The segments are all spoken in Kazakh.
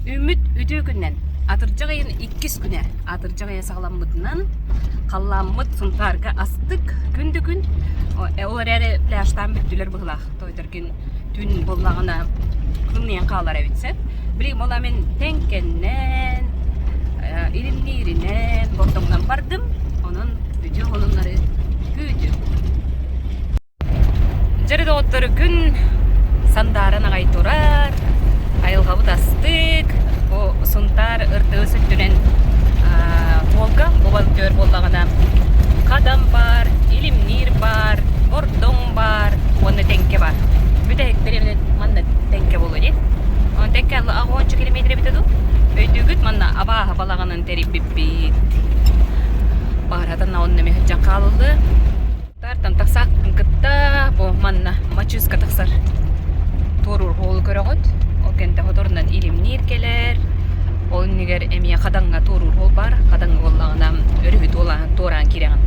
Үміт үдөгүнен атыржагайын 2 күнә атыржагая сагламмытынан қалламмыт сунтарга астык күндүгүн олар әрі пляжтан бүттүлер бұғылақ тойдыргын түн боллағына күннен қалар әбітсе білейм ола мен тәңкеннен илимниринен бордоңнан бардым onun video olumları güydü жарыда оттыр күн сандарына қайтурар айылғабыт астык о сунтар ырты өсөттүнен волга бобалыктөр боллагана кадам бар илимнир бар бордоң бар оны теңке бар бүте хектеринен манна теңке болу дейт он теңке агончу километр битеду өйдүгүт манна абаа балаганын терip биппит барадан онны мехжан калды тартан таксак кытта бо манна мачыска таксар торур хол көрөгөт окенде hodorundan илимнир келер ол нигер эмие каданга торур хол бар каданга боллагана өрүбүт ола тооран киреган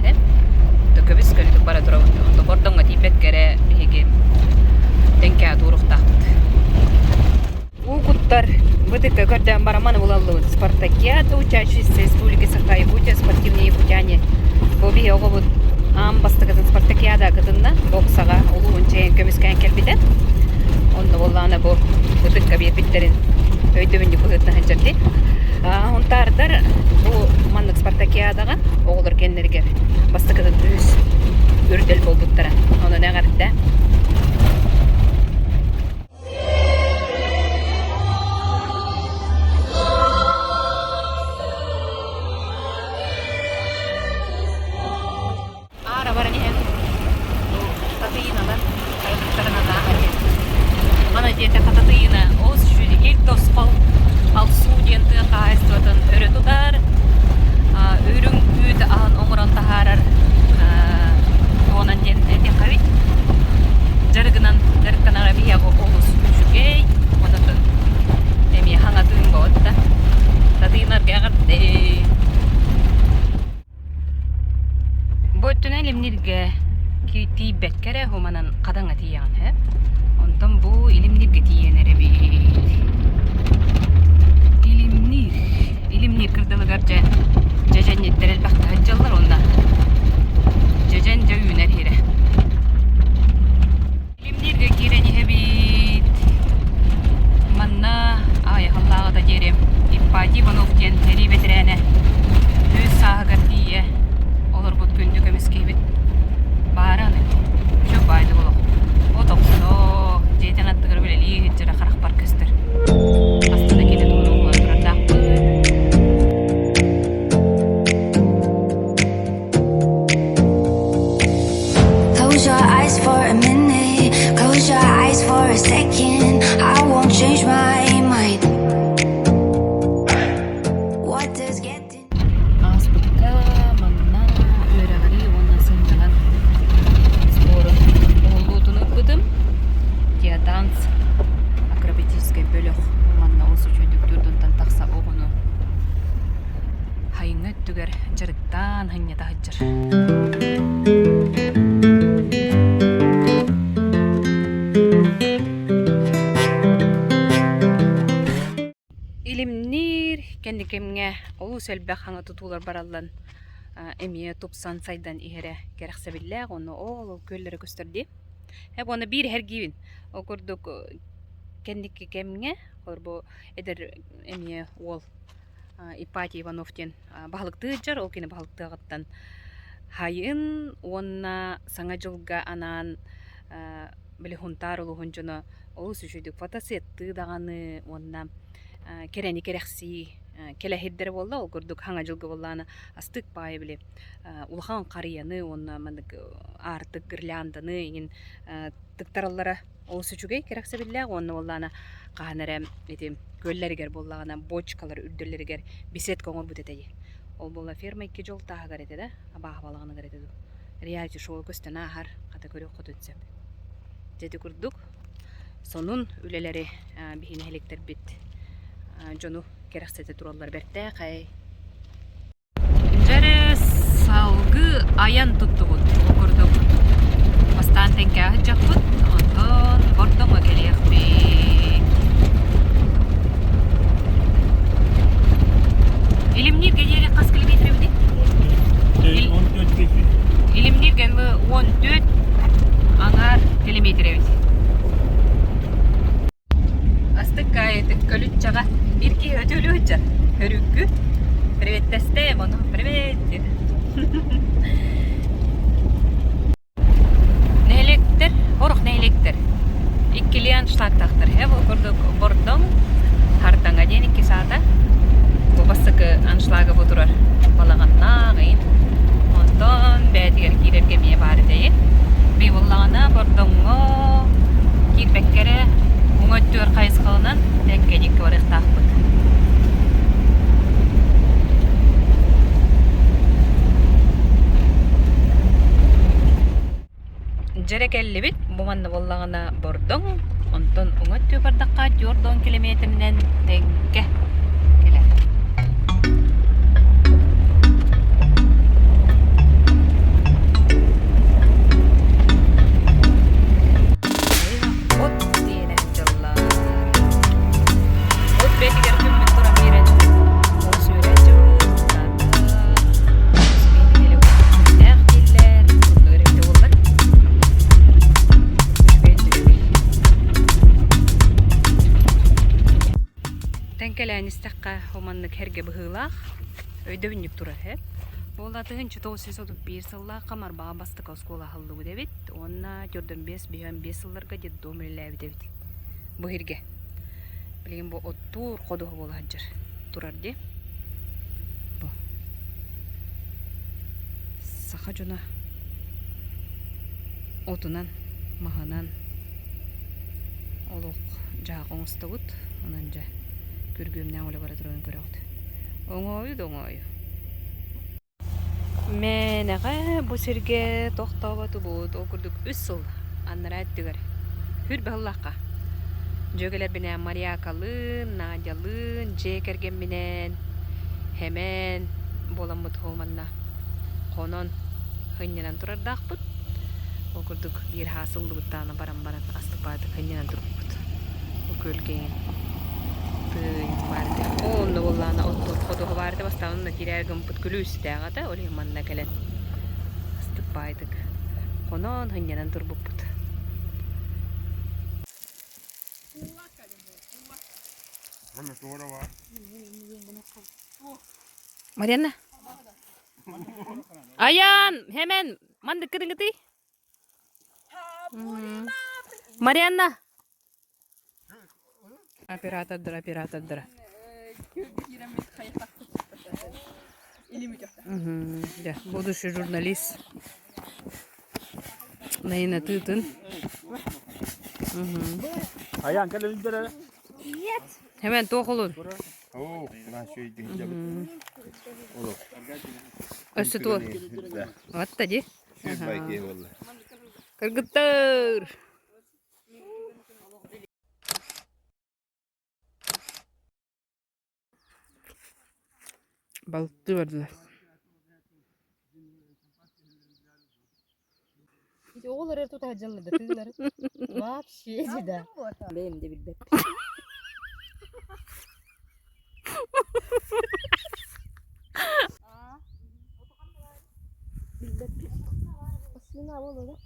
көбүс көлүк бара турабыт ондо бордоңго тийбек кере биги теңке туруктакт укуттар бытык көрдөн бараманы булалуу спартакиада учащиеся республики Саха-Якутия спортивные путяне боби огобут амбастыгытын спартакиада кытынна боксага улуун чейин көмүскөн келбиде онда боллана бу бытыкка бербиттерин өйдөбүндү быгытна ханжарди онтардар бу маннык спартакиадага оголор кеннергер бастыгытын түз үрдөл болбуттара ону нагартта Диете кататыйына оз жүзі ел тоспал ал суденті қайыстыдың өрі тұдар өрің үйді ағын оңыран тахарар онан ден қавит жарығынан жарықтан аға бияғы олыс жүгей онатын әме хаңатыйын бауытта татыйынар кәғырды бөттін әлемнерге тейбет кәрі хуманан қадаңа тейяған онтан бу илимнирге тиенере бит илимнир кырдылыгар жажаннеттер элбакта хаджаллар онда жажан жаюнер хире илимнирге кирени бит манна халлагыда жерем иппати боновтен тери бетерене өз саагар тие олар бут күндү көмүскейбит баараны чөп байды болок отоксуно жетен аттыгыр беле лиит жара карак бар көстөр астына келет оругула турардакпы Close your eyes for a minute, close your eyes for a second. I won't change my mind. What does getting аспытка манна өрөгали онна сындаган спору олдутуну кыдым танц акробатический бөлөк манна осы жөндүктөрдөн такса огону хайыңы түгер жарыктан хыння тахыжыр илимнир кендикемге олу селбек хаңы тутуулар бараллан эмие тупсан сайдан ихере керексебилле ону ол көллөрү көстөрдү оны бир хергибин окурдук кендикке кемге орбо эдер эмие ол Ипатий Ивановтен баалыкты жар ол кени баалыктыгаттан хайын онна саңа жылга анан биле хунтар улугун жона ол сүжүдүк фотосетты даганы онна керени керекси келе хеддер болду ол көрдүк хаңа жылгы болланы астык бай биле улхан карыяны онна мандык артык гирлянданы ин тыктараллара ол сүчүгей керексе биле онна болланы каанере эти көллергер боллагана бочкалар үрдөллергер бесет коңор бутетеги ол болла ферма 2 жол таагар этеде абаа балаганы гаретеду реалити шоу көстөн ахар ката көрүп котутсеп деди курдук сонун үлелери бихине электер бит жону керексете тураллар берте кай жары салгы аян туттубут окурдук бастан теңке жакпыт онтон бордоңго келиякпи İlimnirge yeri kaç kilometre bidi? 14 500. İlimnirge 14 anar kilometre bidi. Astık gayet kölütçağa bir ki ötülü hüccar. Hörükkü. Привет, тестем, onu. Привет. Nehelektir, horuk nehelektir. İkkiliyan şlaktaqtır. He, bu kurduk bordum. Hartanga den 2 saata. Bu basıkı anşlağı budurar. Balağanna gıyın. Ondan bәдігер kirerge miye bari deyin. Bir bullağına bordumgu kirbekkere uŋöttüör kayısqığынан tekkejik varıqtaqpıt. Jerekelli bit bu manna bollağına bordum. Ondan uŋöttüör bardaqqa 10 kilometrinen tekke. Kele. Ot diýenen jallar. Ot betiger kümmün turan biren. O söýreju, tata. Seni hele näq diller, öýrepde bollar. Tenkelen istakka homanlyk herge bıhılaq. Öýde binip turar he. Ola 1931 ýylda Kamar Bağa Bastık Oskola hıllı debit. Onna 45 ýyllarga jeddi ömürläbi debit. Bu herge. Bilen bu ottur godugy bolajyr. Turardy. Bu. Saha jona otunan, mahanan oluk jağıňyzdybyt. Onanja görgümden ola bara turan görögdi. Oňoýu doňoýu. Meneğe bu sirge toxtabatı bud. Okurduk 3 yıl anlara ettiler. Hür behallaqqa. Jögeler binen Mariakalın, Nadjalın, Jekergen binen hemen bolamut homanna. Konon hınyanan turardaqpıt. Okurduk bir hasıllı bıttağına baran astıqbadık hınyanan turuput. Bu kölgeyin. Vardı. Onu bollana ottur koduğu vardı. Bastanında girergin put gülüsü dağıda. Olay manna gelen. Astık baydık. Konon hınyanan turbup put. Mariana. Ayan hemen mandık kırın gıtı. Mariana. Operatordur. Да, будущий журналист. Наина тытын. Ayağın kalın indire. Hemen toğulun. Oo, lan şöyle deyince. Olur. Ösü tuğ. Hatta di. Söz belki vallahi. Kırgıttır. Balıktı verdiler. İşte oğullar er tutar canlıda kızlar. Вообще да. Benim de bilbep. Bilbep. Aslında oğullar.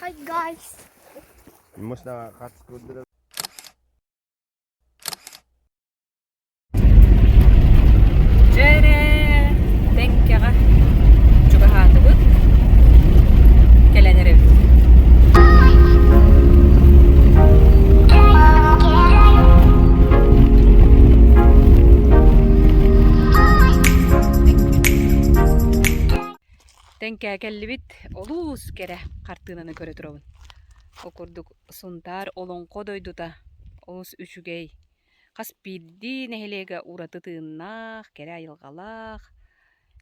Hi guys. Mustafa kaç kurdura. Jere. Tenkega. Juga hatı bu. Gelenere. Tenke kellibit olus kere kartınanı köre turabın. Okurduk suntar olon kodoyduta olus üçügey. Kas bildi nehelege uratıtığınaq kere ayılgalaq.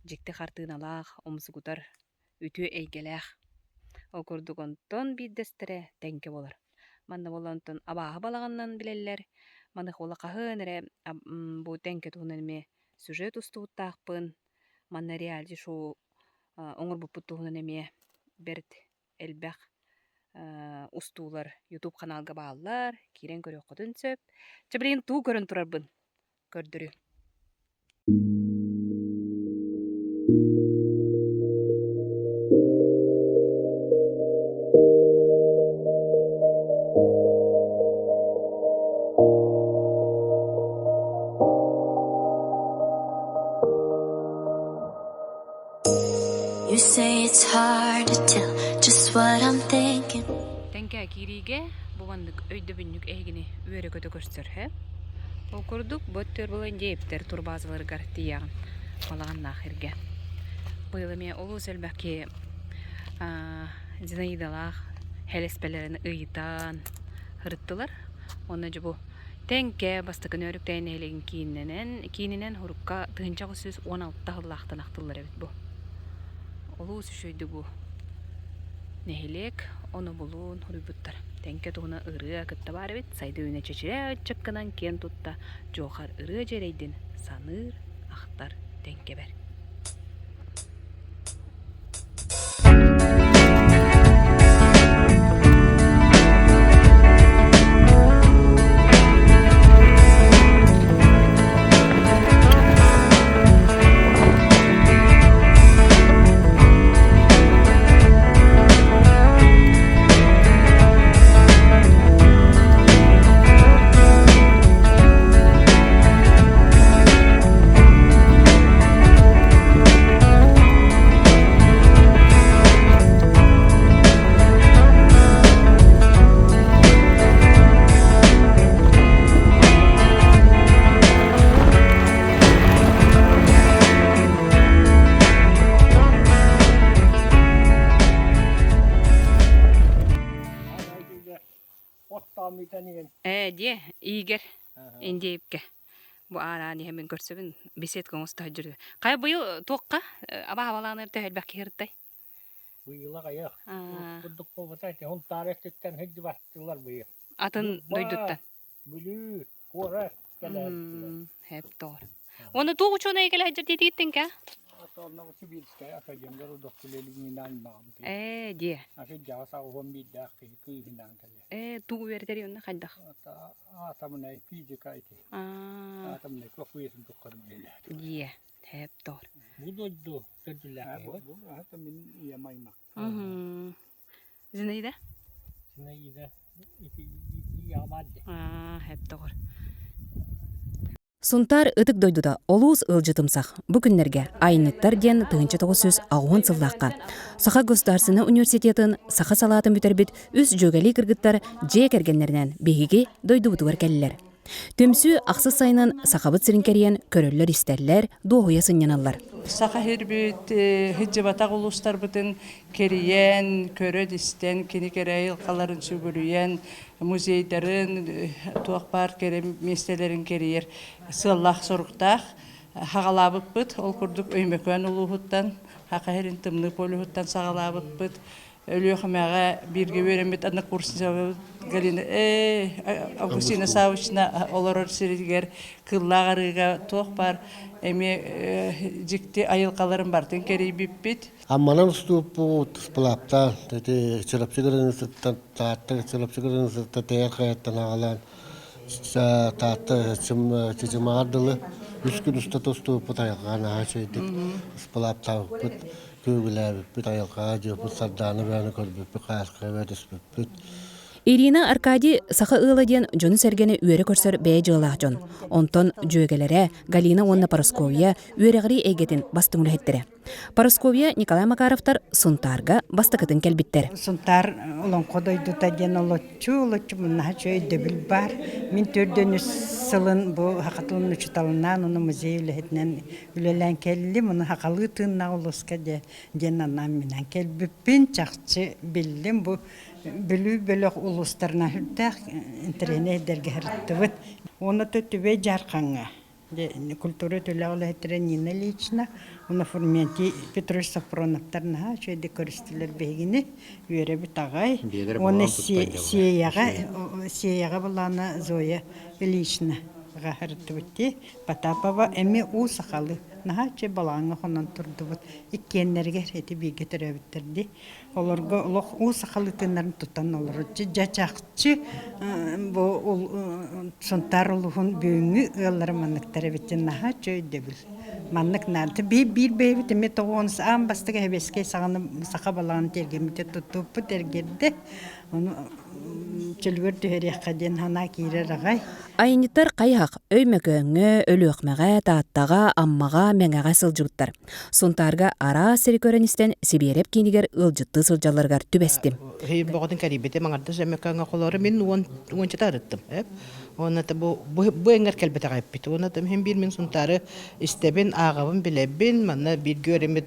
Jekti kartınalaq omsugutar ütü eygelaq. Okurduk onton biddestere tenke bolar. Manna bolanton abaha balağandan bileller. Manık ola kahın ere bu tenke tuğunanime süjet ustuğuttaqpın. Manna realji şu oňur buput tuğunan emie bert elbaq устуулар YouTube каналга бааллар, кирен көрөкөтүн сөп. Жабырын туу көрөн турарбын. Көрдүрү. You say it's hard to tell just what I'm thinking. Тенке кириге бубандык өйдө бүннүк эгини үөрө көтө көрсөр, хэ? Окурдук боттөр болон жептер турбазыларгар тияган. Малаган нахирге. Быйыл эме олуу селбаки Зинаидалах хелеспелерин ыйтан хырыттылар. Онна жобу тенке бастыкын өрүктен элеген кийиненен хурукка тыгынчагы сөз 16 хыллахтан актылар эбит бу. Олуу сүшөйдү бу. Нехилек оны булуун хуруйбуттар. Тенке тугуна ырыа кытта бар бит, сайды үйне чечире чыккынан кен тутта жохар ырыа жерейдин саныр ахтар тенке бер. Де, игер, индейіпке. Бу араны hemen көрсөбүн бесет коңуста жүрдү. Кай быйыл тоққа аба-абаланыр тәһәлбәк кирттай. Быйыла кая. Курдук болбата, он тарихтен хеджи бastылар быйыл. Атын дойдуттан. Бүлү, кора келер. Хеп тор. Оны тугу чона экеле хеджер дититтенке. Атонна Сибирская академия родоктулелигинан бам. Де. Ашы жаса он бидда кыйынан келе. Тугу бертери онна кайдах. Атамнай физика айти. Атамнай профессор доктор беле. Де. Хеп тор. Будодду кедүлә. Бу атамын ямайма. Зинаида? Зинаида ити ямадды. Хеп тор. Сунтар ытык дойдуда олуус ылжытымсах. Бу күннерге айныттар ден тыгынчы тогуз сөз агуын сыллаққа. Саха государственный университетін саха салатын бүтербит үс жөгели кыргыттар же кергеннеринен бегиги дойдубутугар келлер. Төмсү ақсыз сайынан сахабыт сиринкерien көрөллөр истерлер, доғуя сыньяналлар. Саха хербит хиджибатак улустар бутын кериен, көрөд истен, кини кере йылкаларын сүгүрүйен, музейдерин, туақпар кере местелерин кериер сыллах соруктах, хагалабык бут, ол курдук өймөкөн улуһуттан, хакахерин тымны полуһуттан сагалабык бут. Өлөхмәгә бирге беремет аны курсын Галина Августина Савична олорор сиригер кыллагарыга тоқпар эме жикти айылкаларын бартын керей биппит. Амманан уступу сплапта тети чылапчыгырынсыттан таатты чылапчыгырынсытта таяр каяттан агалан таатты чымардылы үс күн уста тоступу таягана ачыйдык сплапта бут көбүләбит бит айылка жопу сарданы бәні көрбүп кайырка бәдеспүп. Ирина Аркадий саха ыладен жону сергени үөрө көрсөр бээ жылаах жон. Онтон жөөгелере Галина Онна Парасковия үөрегри эгетин бастыңылы хеттере. Парасковия Николай Макаровтар Сунтарга бастакытын келбиттер. Сунтар олон кодойдута ден олоччу мына чөйдө бил бар. Мен төрдөн сылын бу хакатылын учуталынан уну музейлетинен үлелен келли муну хакалы тынна улуска ден анан менен келбиппин чакчы биллим бу бүлүү бөлөк улустарына хүртәк интернеттерге хырттыбыт. Оны төтүбе жарканга. Культура төлөөлө хетерен Нина Ильична, оны Фурменти Петрович Сафроновтарна чөйдө көрүстүлөр бегини үйрө бит агай. Оны сеяга булана Зоя Ильична. гахыртыбыти Потапова эми у сахалы. Нахаче балаңа хонан турдубут. Иккеннерге эти биге төрөбүттерди. Олорго олох у сахалы тыннарын тутан олор. Жачакчы бу сонтар улухун бүгүнгү ыллары манныктары биттен нахаче дебил. Маннык нанты бир бейбит эме тоғонс ам бастыга хебеске саганы сака баланы тергемите туттуппу тергерде. Оны чөлбөр төһөрөккө ден хана кире рагай. Айниттар қайхақ өймекөңі, өлөқмәға, тааттаға, аммаға, мәңәға сылжыбыттар. Сонтарға ара сері көріністен себереп кейнігер ылжытты сылжаларғар түбәстім. Хей богодын карибете маңарды сөмеккәңә қолары мен уончата арыттым. Оны та бу эңгер кәлбете кайппит. Оны та мен бир мен сонтары истебин агабын билебин, манна бир гөрөмө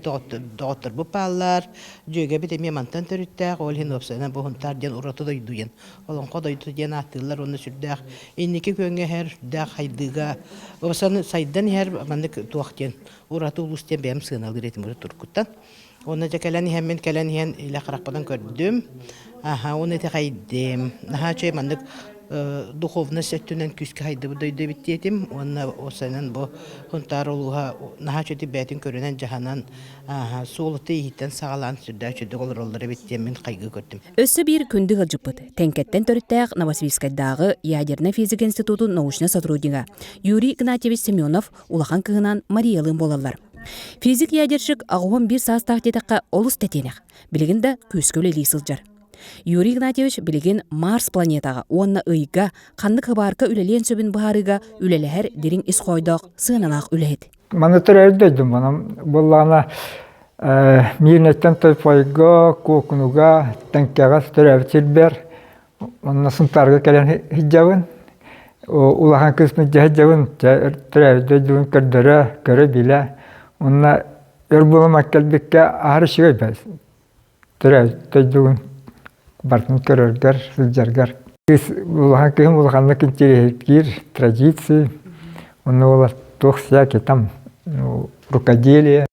доктор бу паллар, жөгө бит эме мантан төрүттәк, ол хин опсана бу хонтар ден ураты да юдуен. Олон кодойду ден атылар оны сүрдәк. Иннеке көңгө һәр да хайдыга. Опсаны сайдан һәр манны туактен ураты улустен бем сыналыр этим туркуттан. Оны жакаланы хәммен каланы һән илә каракпадан көрдүм. Оны та хайдым. Нахаче мандык духовно сеттүнен күскә хайды буйды биттетим. Оны осанан бу хонтар улуга нахаче бәтин көрүнән жаһанан сулыты иттен сагалан сүрдә чөдө олорлары биттем мен кайгы көрдүм. Өссө бир күндү гылжыппыт. Тенкеттен төрүттәк Новосибирскайдагы Ядерный физика институту научный сотруднига Юрий Игнатьевич Семенов улахан кыгынан Мариялын болалар. Физик ядершик агуын бир саастақ детаққа олыс тәтенек. Білігінді көскөлі лейсілжар. Юрий Игнатьевич білеген Марс планетаға, онна ыйга, қанны қыбарқа үлелен сөбін бұхарыға үлеләхер дерін исқойдақ, сығынанақ үлет. Маны түрәйдейдім, бұллағына мирнеттен тойпойға, көкінуға, тәңкеға түрәбітер, онна сынтарға кәлен хиджабын, улахан кысны жахиджабын, түрәйдейдігін көрдірі, көрі білі, онна өрбулым әкелбекке ағыры шығай бәз. Түрәйдейдігін бартын көрергер, сылжаргар. Улахан күйім улаханлық интерес, традиции, онна олар тоқсияки там рукоделие.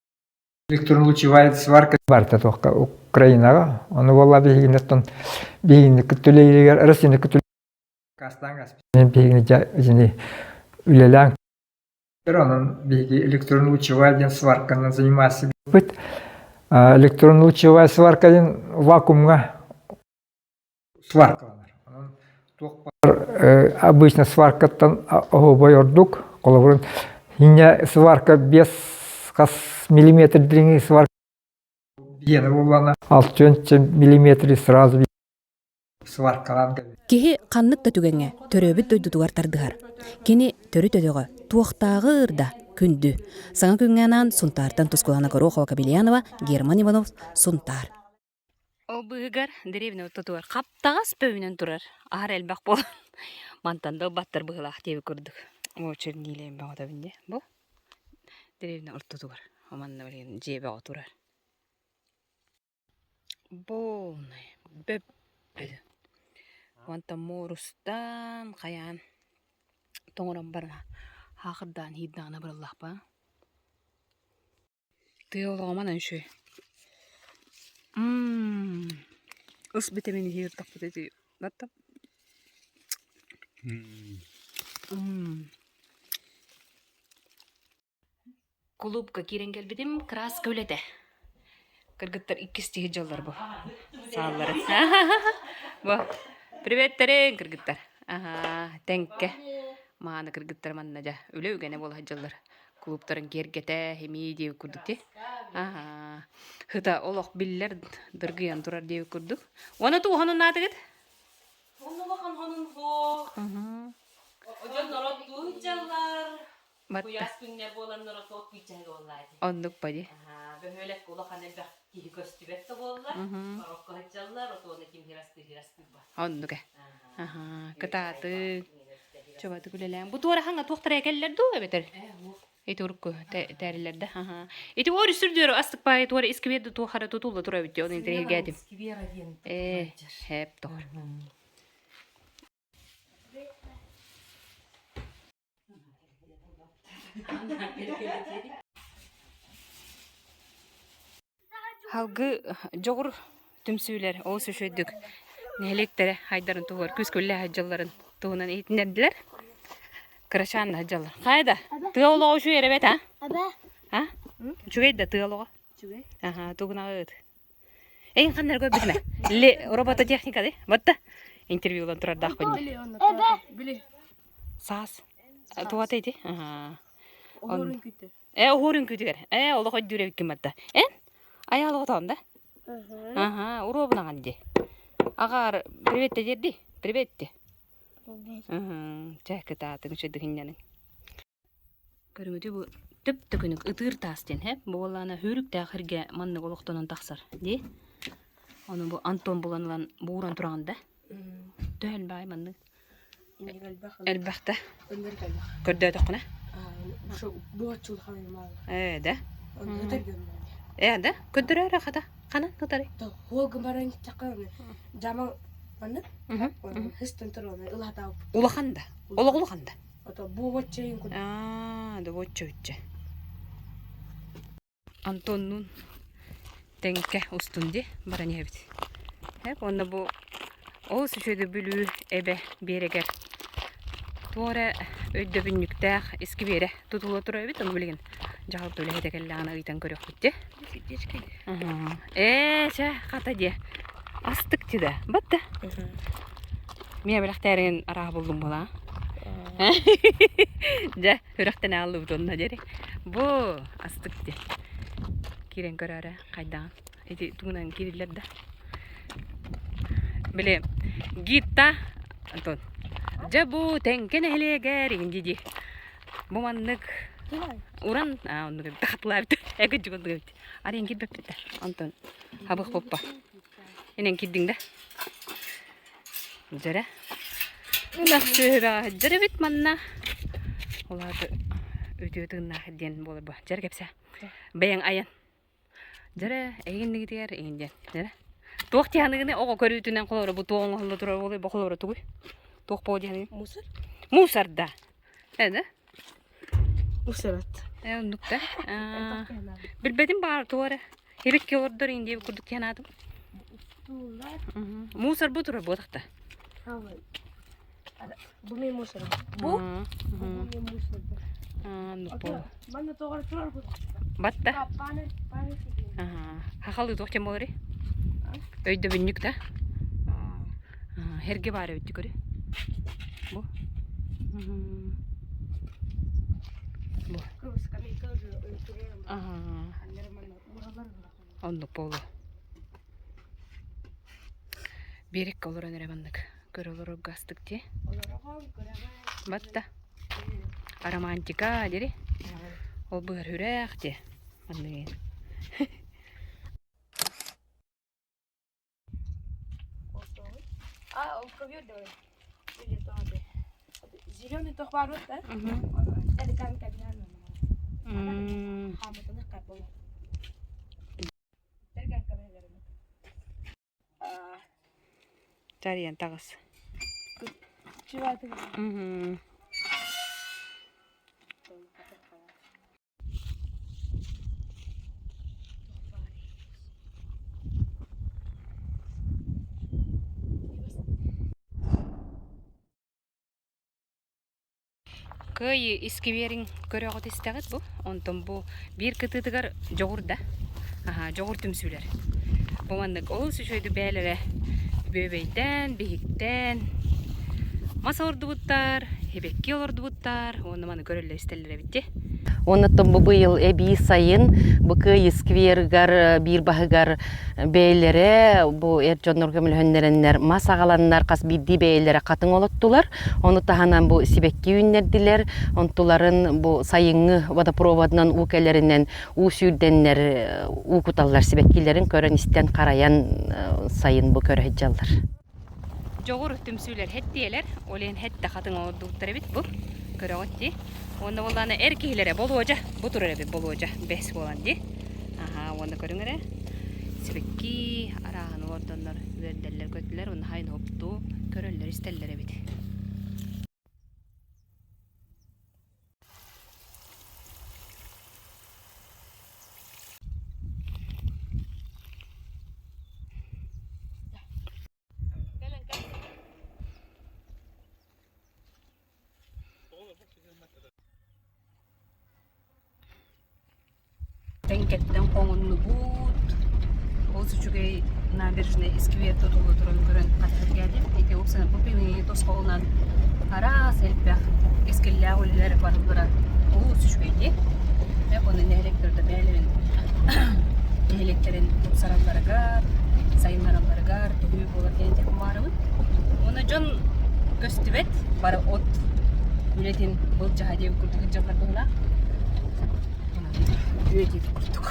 Электронно-лучевая сварка барта тоққа Украинаға. Оны олар бейгінеттен бейгінні күттілейлігер, ұрысыны күттілейлігер. Кастаңыз. Мен бейгінні үлеләң. Оның бейгі электронно-лучевая сварканы занимасы бейбіт. Электронно-лучевая сваркаден вакуумға сваркаланар. Обычно сваркаттан оғыбай ордук. Қолабырын Иня сварка без миллиметр длины сварка. Бена булана 6 миллиметр сразу сваркалан. Кеһи қаннык та түгәңә төрөбүт дойдутугар тардыгар. Кени төрү төдөгө туактагы ырда күндү. Саңа күнгәнан сунтартан тускулана Горохова Кабельянова, Герман Иванов, сунтар. О быгар деревня тутуар каптагас пөйнөн турар. Ар элбак бол. Мантанда баттар быгылак деп көрдүк. О чернилем багада бинде. Бу деревня ортотугар. Аманна билген жебе отурар. Бу беп. Ванта морустан каян тоңоран барна. Хакырдан хиддана бираллах ба. Тыйолгаман аншы. Ус битемени хер тапты ди. Натта. Клубка кирен келбедим, краска үлете. Кыргыттар иккистеги жаллар бу. Саллары. Бу. Привет, терен кыргыттар. Тенке. Мана кыргыттар манна жа. Үлөгене бол жаллар. Клубтарын кергете, хеми деп күрдүк те. Хыта олох биллер дыргыян турар деп күрдүк. Оны туу ханын натыгыт? Оны лахан ханын бо. Оҗан нараттуу жаллар. Буяс күннәр болан нараттуу кичәге оллайды. Ондук бади. Бөһөлек улахан элбек кири көстүбетте боллар. Барокко жаллар, отоны ким хирасты бар. Ондук. Кытаты. Чоба түгүлеләң. Бу туара ханга токтор экеллер ду бетер. Эйторку тәриләрдә. Эти ори сүрдер астык бай туара искебеде ту хара тутулда тура бит. Оны интерегәдим. Хеп тор. Халгы жогур түмсүйлер осы шөйдүк. Нелектер хайдарын тугар күскөлле хаҗалларын тугунан эйтнердилер. Kıraşanla hacallar. Kayda. Tığ şu yere bet ha? Abe. Ha? Çügey de tığ oluğa. Çügey. Aha, tuğuna ağıt. Eyin kanlar koy bitme. Le, robota teknika de. Batta. Interview'dan turar dağ koyun. Bili. Sağız. Tuğat eydi. Aha. Oğurun kütür. Oğurun kütür. Ola koy düre bikim batta. En? Ayağı da. Aha, urobuna gandi. Agar привет de derdi. Привет de. Çek taatın şu düğünyanın. Görüngüde bu tüp tükünük ıtır tasten hep. Bu olana hörük dağırge manlık oluqtanan taqsar. De? Onu bu Anton bulanılan buğuran turağında. Döl bay manlık. Elbaqta. Gördü toquna. Şu bu açıl xanımlar. De. Götürgün. De. Götürür xada. Qanan götürür. Hol gımbaran çaqan. Jama anı. Hıstan turona ilata. Ulaqanda. Ulaqanda. Ata bu వచ్చేyin kun. Da boçça. Anton'un tenke ustunde barani hepti. Hep onda bu o şöyle bülü ebe bereger. Tuora ödde bünnükte eski bere tutulu oturuyor bit onu bilgin. Cahap öyle hedekellerine ayıtan görüyor bitti. Şey kata diye. Astık diye. Battı. Miye bilakterin ara buldum bula. Ja, hürakten aldı bununla deri. Bu astık diye. Kiren görara kaydan. Eti tuğunan kirilerde. Bile gitta Anton. Ja bu tenkene hele gerin didi. Bu manlık uran onu takatlar bit. Ege jugun bit. Arın git bit. Anton. Habık poppa. Inen kiddin de. Jara. Nakşıra jara bit manna. Olar ödüyordun diyen bolur bu. Jara gepse. Beyan ayan. Jara egin digiyer egin diyen. Jara. Tuğ tiyanıgını oğu körütünden kolora bu tuğun oldu durar oluyor bu kolora tuğu. Tuğ po diyanıgını. Musar? Musar da. Evet. Usarat. Onduk da. Bilbedim bağır tuğara. Hebek ki ordur indi kurduk yanadım. Musar bu durar bu da. Bu mi musar? Bu? Bu mi musar? Onduk bu. Bana tuğara turar bu. Batta. Pane Hakalı tuğ çamori. Öyle bünnük da. Herge var öyle göre. Bu. Bu. Onu polo. Berek olur önere bandık. Görülür gastık diye. Batta. Aramantika deri. O bu hürek diye. Anlayın. Зеленый тохвар вот, да? Это камень кабинет. Хамутаны капал. Терген кабинет. Cariyan takas. Чувак. Köy iskiverin köröğüt isteğit bu. Ondan bu bir kıtıdıgar joğurda. Joğur tümsüler. Bu mandık olsu şöyle beylere böbeyden, bihikten. Masa ordu buttar, hebekki olurdu buttar. Onu manı görüller istellere bitti. Ondan bu yıl ebi sayın bu köy skvergar bir bahıgar beylere bu erjonlar kömülhönlerenler masagalanlar kas biddi beylere katın oluttular. Onu tahanan bu sibekki ünnerdiler. Ontuların bu sayını vadaprovadından ukelerinden usüdenler ukutallar sibekkilerin körön isten karayan sayın bu körhecallar. Joğur tümsüler het diyeler. Olen het de katın olurdu bit bu. Köröğütti. Onda olana erkeklere bol hoca, bu tür bir bol hoca, bes olan diye. Onda görünür. Sibekki arahan ordanlar, verdeller götüler, onu hayın hoptu, körüller istellere bidi. тенкеттен коңунну бут. Ол сүчүгей набережный сквер тотулу туран көрөн катып келди. Эти оксана попины тосколунан ара селбях эскелле уллер барлары. Ол сүчүгейди. Оны электрде бәлерин электрин саралларга, сайынларга, төгү болар деген тек барыбын. Оны жон көстүбет бары от үлетин бул жаха деп күрдүк жаклар була. Үлетин күрдүк.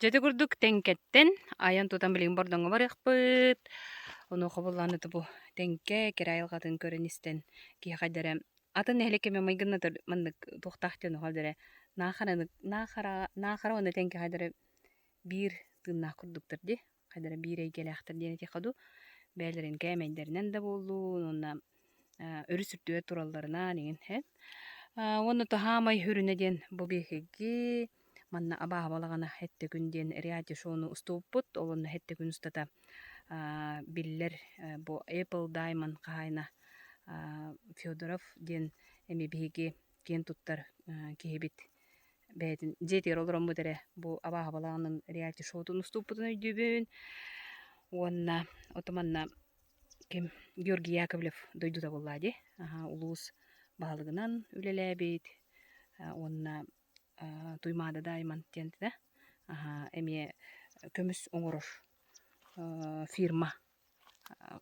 Жете күрдүк тенкеттен аян тутан билин бордоңго барыкпыт. Оны кобулланды бу тенке керайылгатын көрөнүстен ки кайдара атын элекеме майгыннатыр мындык тохтахтен кайдара нахара оны тенке кайдара бир тынна күрдүктөр ди. Кайдара бир эйгелактыр дене текаду. Бәлерин кемендеринен да болду, онна өрүсүртүө туралларына деген he. Оны тахамай хүрүнеден бу бехеги манна абаа балагана хетте күнден реалити шоуну уступпут, олонна хетте күн устата биллер бу Apple Diamond кайна Федоров ден эми беги кен туттар кебит бэдин жетер олорон бутере бу абаа балаганын реалити шоудун уступпутун өйдүбүн. Онна отоманна кем Георгий Яковлев дойдута боллади. Улус баалыгынан үлелебит. Онна туймада дайман тенте. Эми көмүс оңорош фирма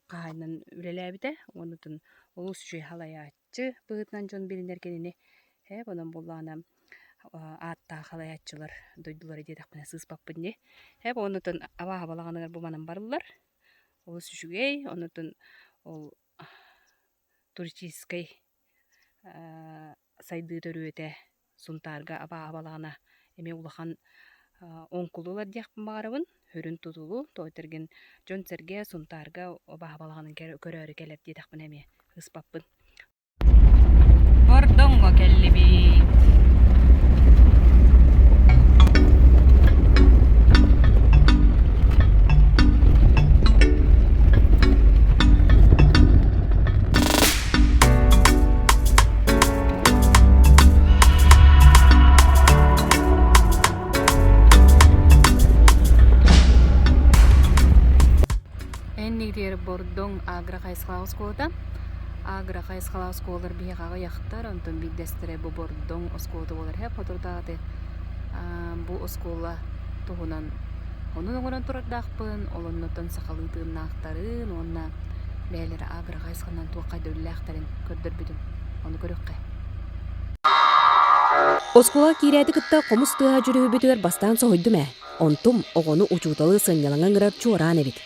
кайнан үлелебите. Онутун улус үчү халаячы быгытынан жон билинер кенини. Онон боллана атта халаячылар дойдулар дедак менен сыспаппын. Онутун абаа балаганыр бу манан барлар. Ол сүшүгей, онутун ол туристической сайды төрүөте сунтарга абаа балагана эме улахан оңкулулар дияқпын барыбын, хүрүн тутулу, тойтерген жонсерге сунтарга абаа балаганын көрөрү келеп дедакпын эме ыспаппын. Бордоңго келлибит. Бордоң агра кайсылаус кода. Агра кайсылаус колор бияга яктар, онтон биддестире бу бордоң оскоду болар. Хеп отурдагы бу оскола тугунан онун оңорон турардакпын, олоннотон сакалытын актарын, онна бээлери агра кайсыланан туакка дөрлактарын көрдөрбүдүм. Ону көрөккө. Оскола кирәти кытта комус тыа жүрүбүтөр бастан сойдуме. Онтум огону учуталы сынялаңаңырар чуаран эбит.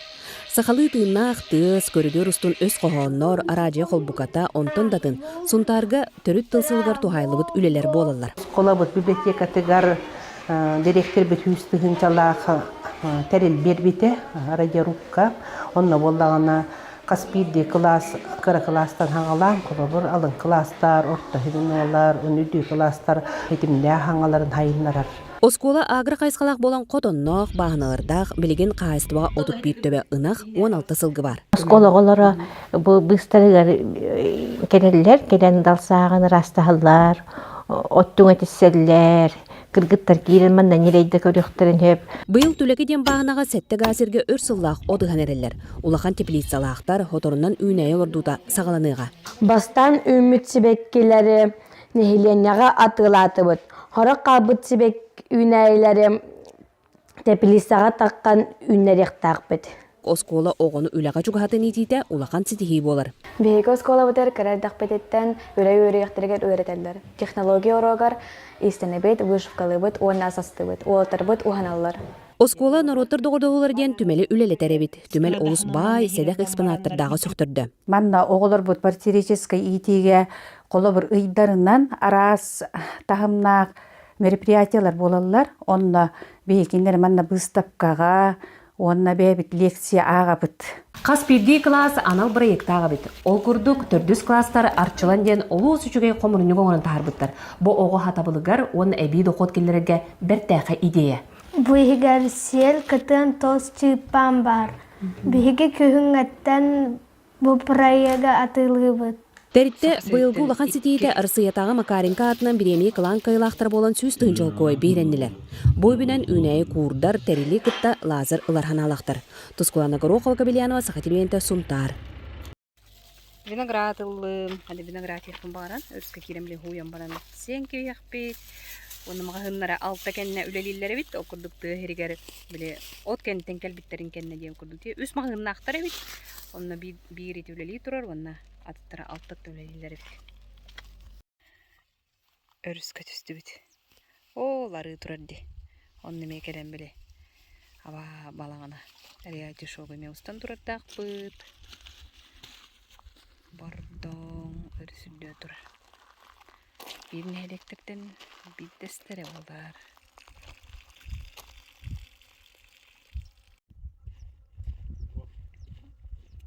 Сахалы тыыннаах тыас көрүдөр устун өс кохоннор аражы холбуката онтон датын сунтарга төрүт тылсылгар тухайлыбыт үлелер болалар. Колабыт библиотекатыгар директор бит хүстыгын чалаах терил бербите радиорубка онна боллагана Каспийди класс кара класстан хаңалан колобур алын класстар орто хидинолар үнүдү класстар хитимде хаңаларын хайыннарар. Оскола агра кайскалак болан котоннох бааналардах билеген кайстыга отуп бийттөбө ынах 16 сылгы бар. Осколаголора бу быстарыгар келелер, келен далсагын растахаллар, оттуң этисселлер, кыргыттар кирен мандан нерейде көрөктөрүн хеп. Быйыл түлекеден багынага сетте газерге өрсыллах одыган эрелер. Улахан теплицалахтар хоторунан үйнәй ордута сагаланыга. Бастан үмүт сибеккелери нехиленяга атылатыбыт. Хорак кабыт сибек үйнәйләре теплицага таккан үйнәрек такбыт. Оскола огону үлага чугатын итите улахан ситихи болар. Беги оскола бутер карадак бететтен үрөй-үрөйөктөргө өйрөтөлөр. Технология орогар истенебет, вышывкалыбыт, уанасастыбыт, уолтарбыт, уханаллар. Оскола нороттор догордоголар ден түмели үлелетеребит. Түмел олус бай седек экспонаттардагы сөктөрдө. Манна оголор бут партирической итиге колобур ыйдарынан арас тахымнак мероприятиялар болалар. Онна бейкинер манна выставкага, онна бейбит лекция агабыт. Каспийди класс анал проект агабыт. Ол курдук төрдүс класстар арчылан ден олус үчүгей комурунуга онун таарбыттар. Бу ого хатабылыгар он эби дохот келлерге бертеха идея. Буйгар сел кытын тос чыпан бар. Биге көһүнгәттән бу проекта атылыбыт. Теритте быйылгы улахан ситиите арсыятағы Макаренко атынан биремии кылан кыйлақтар болан сүз тыынчылкой бейреннилер. Бой бүнен үнәйі куурдар терили кытта лазер ыларханалақтар. Тускулана Горохова Кабельянова Сахатилуенте Сунтар. Виноград ылым, хады виноград яқпын баран, өріске керемлі хуян баран сен кей яқпет. Оны мағahыннара алта кәнне үлелілері бит, о күрдікті херігер біле от кәнтен кәлбіттерін кәнне дейін күрдікті. Үс мағahынна ақтар бит, оны бір ет үлелі тұрар, оны аттыра алтат үлелілері бит. Өріске түсті бит. Олары тұрар де. Оны мекелен біле. Аба балағына. Реалити шоғы ме ұстан тұрар дақ бұд. Бардың өрісілді тұрар. Birine elektrikten bir destere olar.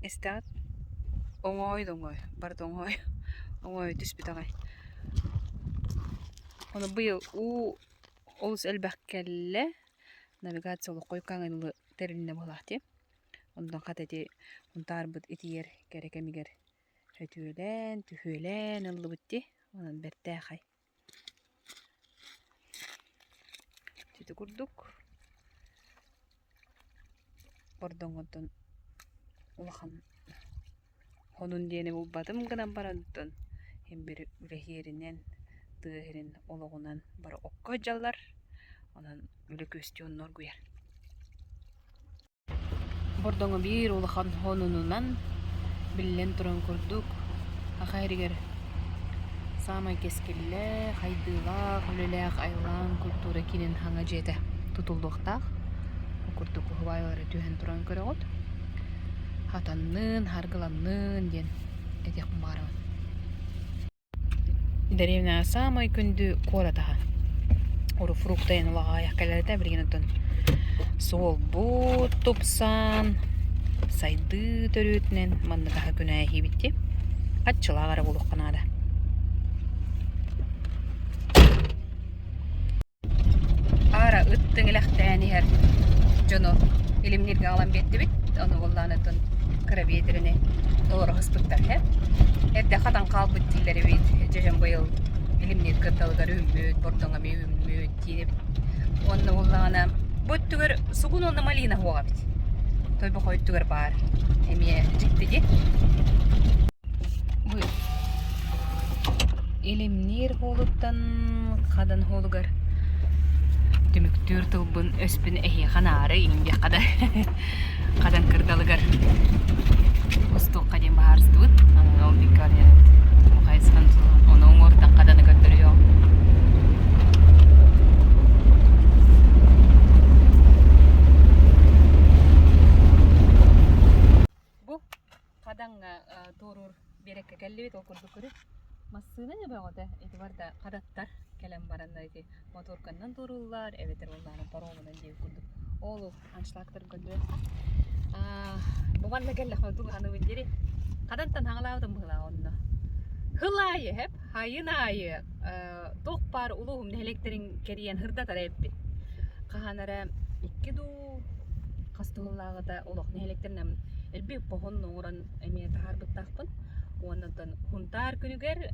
Estat oңой. Барды оңой. Оңой түспі тағай. Оны бұйыл олыс әлбәккәлі навигациялы қойқаңынлы тәріліне болақты. Ондан қатады ұнтар бұд етер керекемігер. Түхөлен ұлы бұдды. Onun bertəxay. Tütü kurduk. Oradan ondan ulağan onun diyene bu badım gınan barandan hem bir üreherinden tığerin olağunan bara okka jallar. Onun öyle köstiyonlar güyer. Oradan bir ulağan honunundan billen turan kurduk. Ahayriger Самай кескелле, хайдылақ, үлеләқ, айлан, культура кенен хаңа жеті тұтылдықтақ. Күрді күхвайлары түйен тұран көрі ғод. Хатаннын, харгыланнын ден әдек барымын. Дәревна самай күнді қора таға. Ору фруктайын ұлаға аяқ кәлерді бірген ұттын. Сол бұт тұпсан, сайды төрөтінен манды таға күні әйі бітті. Қатчылағары болуқ қанады. Ара ыттың иләқтәні әр жону илимнерге алан бетті бит, оны олланытын кірабедіріне олары ғыспыттар әр. Әрді қадан қалбыт дейлері бет, жажан бұйыл илимнер кырдалығар өммөт, бордыңа ме өммөт дейіп. Оны оллана бұттығыр сұғын оны малина хуаға бит. Тойбы қойттығыр бар, әме жікті де. Бұйыл илимнер қолыттан қадан қолығар. Tümüktür tılbın öspün ehi xanarı inge qadan kırdalıgar ustu qadim baharstut ana ol dikar yani muqayiskan onu ordan qadanı götürüyor. Bu qadan torur berekke kellibet okurdukuru Masını ne bağıda? Var da qadattar kelem barandaydı. Motorkandan torullar, eveter onların paromundan diye kurduk. Oğlu anşlaktır göndü. Bu bana geldi ama hanı bindiri. Qadantan hanglavdım bula onu. Hılayı hep, hayınayı. Toqpar uluğum nehelektrin keriyen hırda tarayıp. Qahanara ikki du qastığılağı da uluq nehelektirinem elbek pohon oğran emiyete harbıt taqpın. Ondan huntar günüger,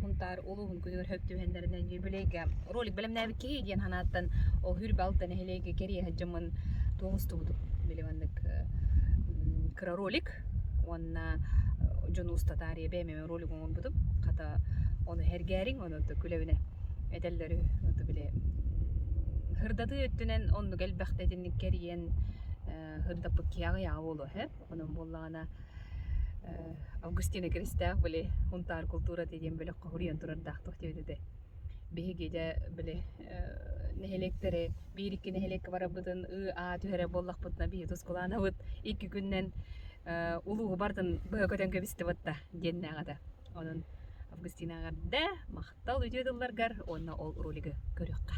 huntar uluğun günüger höptühenlerinden yürbüleyge rolik bilem nevi ki diyen hanattan o hürbe alttan helege keriye hacamın toğustuğdu. Bilevandık kıra rolik. Onna jonu usta tariye beğmeme rolik onun budum. Kata onu hergerin, onu da külevine edelleri onu bile hırdadı öttünen onu gelbekte edinlik keriyen hırdapı kiyağı yağı olu hep. Onun bollağına Августина Кристях были унтар культура dediğim böyle kahuriyan turardaq tohtiydi de. Bihigede böyle nehelektere bir iki nehelek var budun a tühere bollaq butna bihi tuskulana bud iki günden ulu bardan bököten köbiste batta dennagada. Onun Августина garda maqtal ödüdüller gar onna ol roligi körüqqa.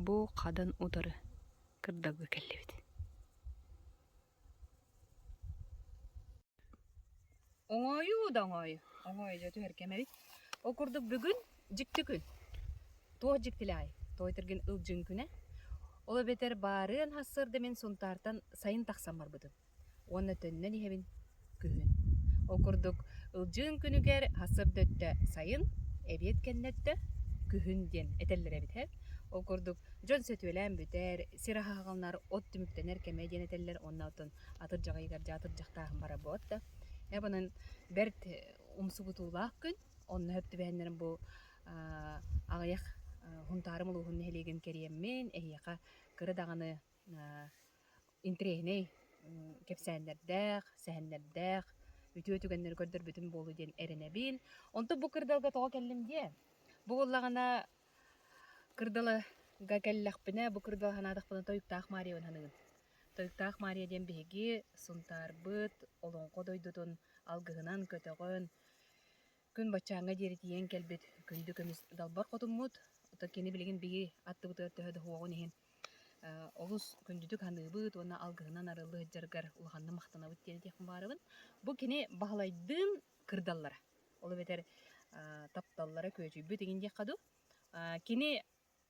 бу кадан удары кырдагы келлебит. Оңою да оңою. Оңою жөтү эркемебит. Окурдук бүгүн жикти күн. Тоо жиктилай. Тойтыргын ылжың күнэ. Ола бетер барын хассырды мен сунтартан сайын таксам барбыдым. Оны төннен ихебин күн. Окурдук ылжың күнүгер хассырды өттө сайын, эбиет кеннетті күн ден этеллере бит хеп. Окурдук жон сөтүлән бүтер, сираха галнар от түмүктенер кемеден этеллер, онна отон атыр жагайгар жатыр жактагын бара болот. Ябанын берт умсубутулаак күн, онна хөптү бәһеннерин бу агаяк хунтарым улугун хелеген кериеммен, эйяка кыры даганы интрехней кепсәннердәк, сәһәннердәк, үтүгәннәр көрдөр бүтүн болу ден эренебин. Онто бу кырдалга тога келлим ди. Бу уллагана кырдалы гакеллахпына, бу кырдал ханадыкпына тоюктаак Мария ханыгын. Тоюктаак Мария ден беги сунтарбыт, олонко дойдутун алгыгынан көтөгөн күн бачаңга деритиен келбит күндү көмүс далбар котуммут. Ота кени билеген биги атты бутыр төһөдө хуогун ихин. Олус күндүдүк ханыбыт, оны алгыгынан арылы жаргар улганны мактанабыт ден техин барыбын. Бу кени баһалайдын кырдаллара. Олу бетер тапталлара көчүбү деген жакаду. Кини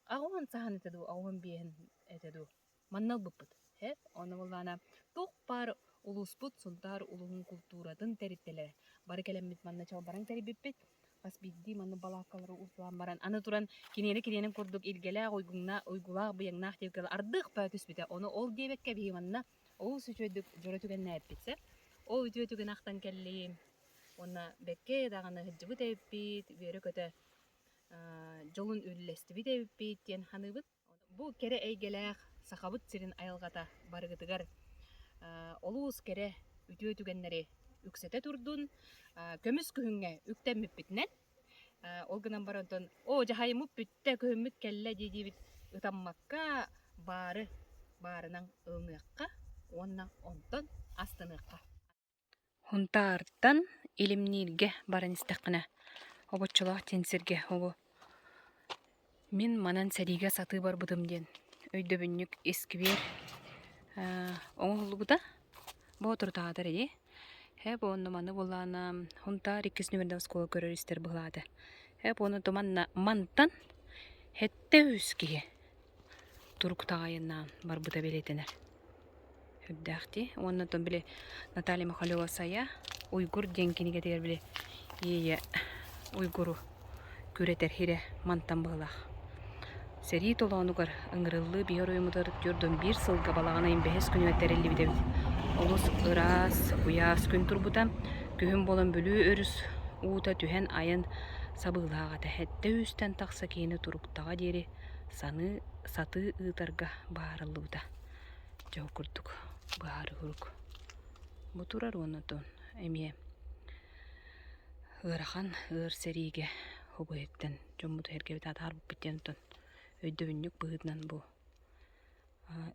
агуан сахан этеду, агуан биен этеду. Маннал буппут. Хеп, оны буллана токпар улуспут сунтар улугун культурадын териттелери. Бары келеммит манна чалбаран терибиппит. Бас бидди манны балакалары утлан баран. Аны туран кинени курдук илгеле ойгула быяңнах деп кел ардык пакүс бите. Оны ол дебекке би манна ол сүчөдүк жөрөтүгөн näппитсе. Ол үтүгөн актан келли. Оны бекке даганы хыжыбы деппит, бере көтө жолун үллести битеппит ден ханыбыт. Бу кере эйгелек сахабыт сирин айылгата барыгытыгар олуус кере үтүгөннери үксете турдун, көмүс күһүнгө үктеммиппитнен. Олгынан барантон о жахаймып бүтте көмүт келле дидибит ытаммакка барынан ылныкка, онна онтон астыныкка. Хунтартан илимнирге баран истаккына. Обоччолох тенсирге обо. Мен манан сәриге саты бар быдым ден. Өйдөбүннүк эскибер оңолубута. Бо туртаатар эди. Хеп онну маны булана хунтар 2 нөмердө школа көрөристер булады. Хеп оны томанна мантан хетте үские. Турктайына бар быта белетенер. Хөддәхти, онны тон биле Наталья Махалева сая уйгур денкиниге тегер биле. Ие уйгуру күретер хире мантан булах. Сери толонугар ыңгырылы бияр уймудар жөрдөн 1 сылга балагана имбехес күнү өтерелли бидебит. Олус ырас, уяс күн турбута, күхүн болон бөлүү өрүс uuta түһэн айын сабыылааға тәхетті үстен тақса кейіні туруктаға дері саты ыытарга баарылыбыта. Жау күрдік баары күрік. Бұ турар онытын әмие ырахан ыр сериге хубыйттен жоммуты хергебет атар бұп біттен тұн. Өйді үннік бұғыднан бұ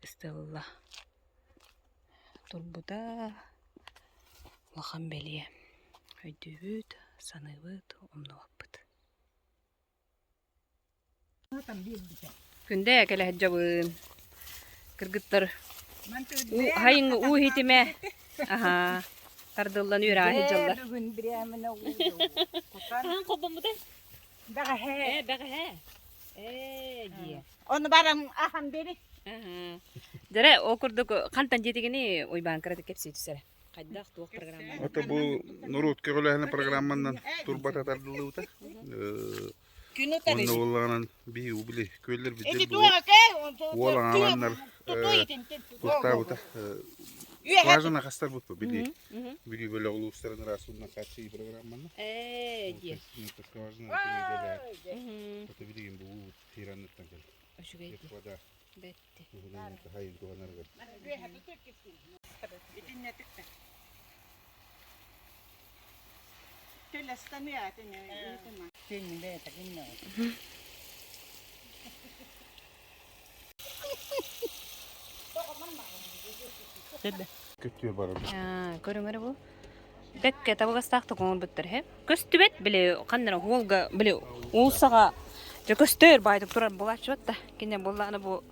істелла турбута лахан белие. Өйді үт, саныбыт, омнуаппыт. Күнде әкелі әджабын. Кыргыттар хайыңы у хитиме. Аха. Тардылдан үйрі әджалар. Бүгін біреміне Хан қобын бұдай? Бәға хә. Бәға хә. Дие. Оны барам ахам бері. Жарай, окурдук қантан жетігіні ойбан кірді кепсей түсірі. Қайдақ туық программа. Это бұл Нұрут көгіләхіні программанан турбата тардылы ұта. Оны олағынан бейі ұбілі көйлер біздер бұл. Олаң аланнар тұқта ұта. Важына қастар бұтпы білі. Білі көлі ұлы ұстарын расуына қатшы программаны. Дие. Важына көмегелі. Это білеген бұл тиранныттан кел. Өшігейді. Епвада. Бәтті. Хайын туғанарға. Көттүе барым. Көріңері бұл. Бәкке табығастақты қоңыр бұттыр. Көстібет біле қандыра қолға біле олсаға же көстөр байдык турар булачы да. Кине булланы бу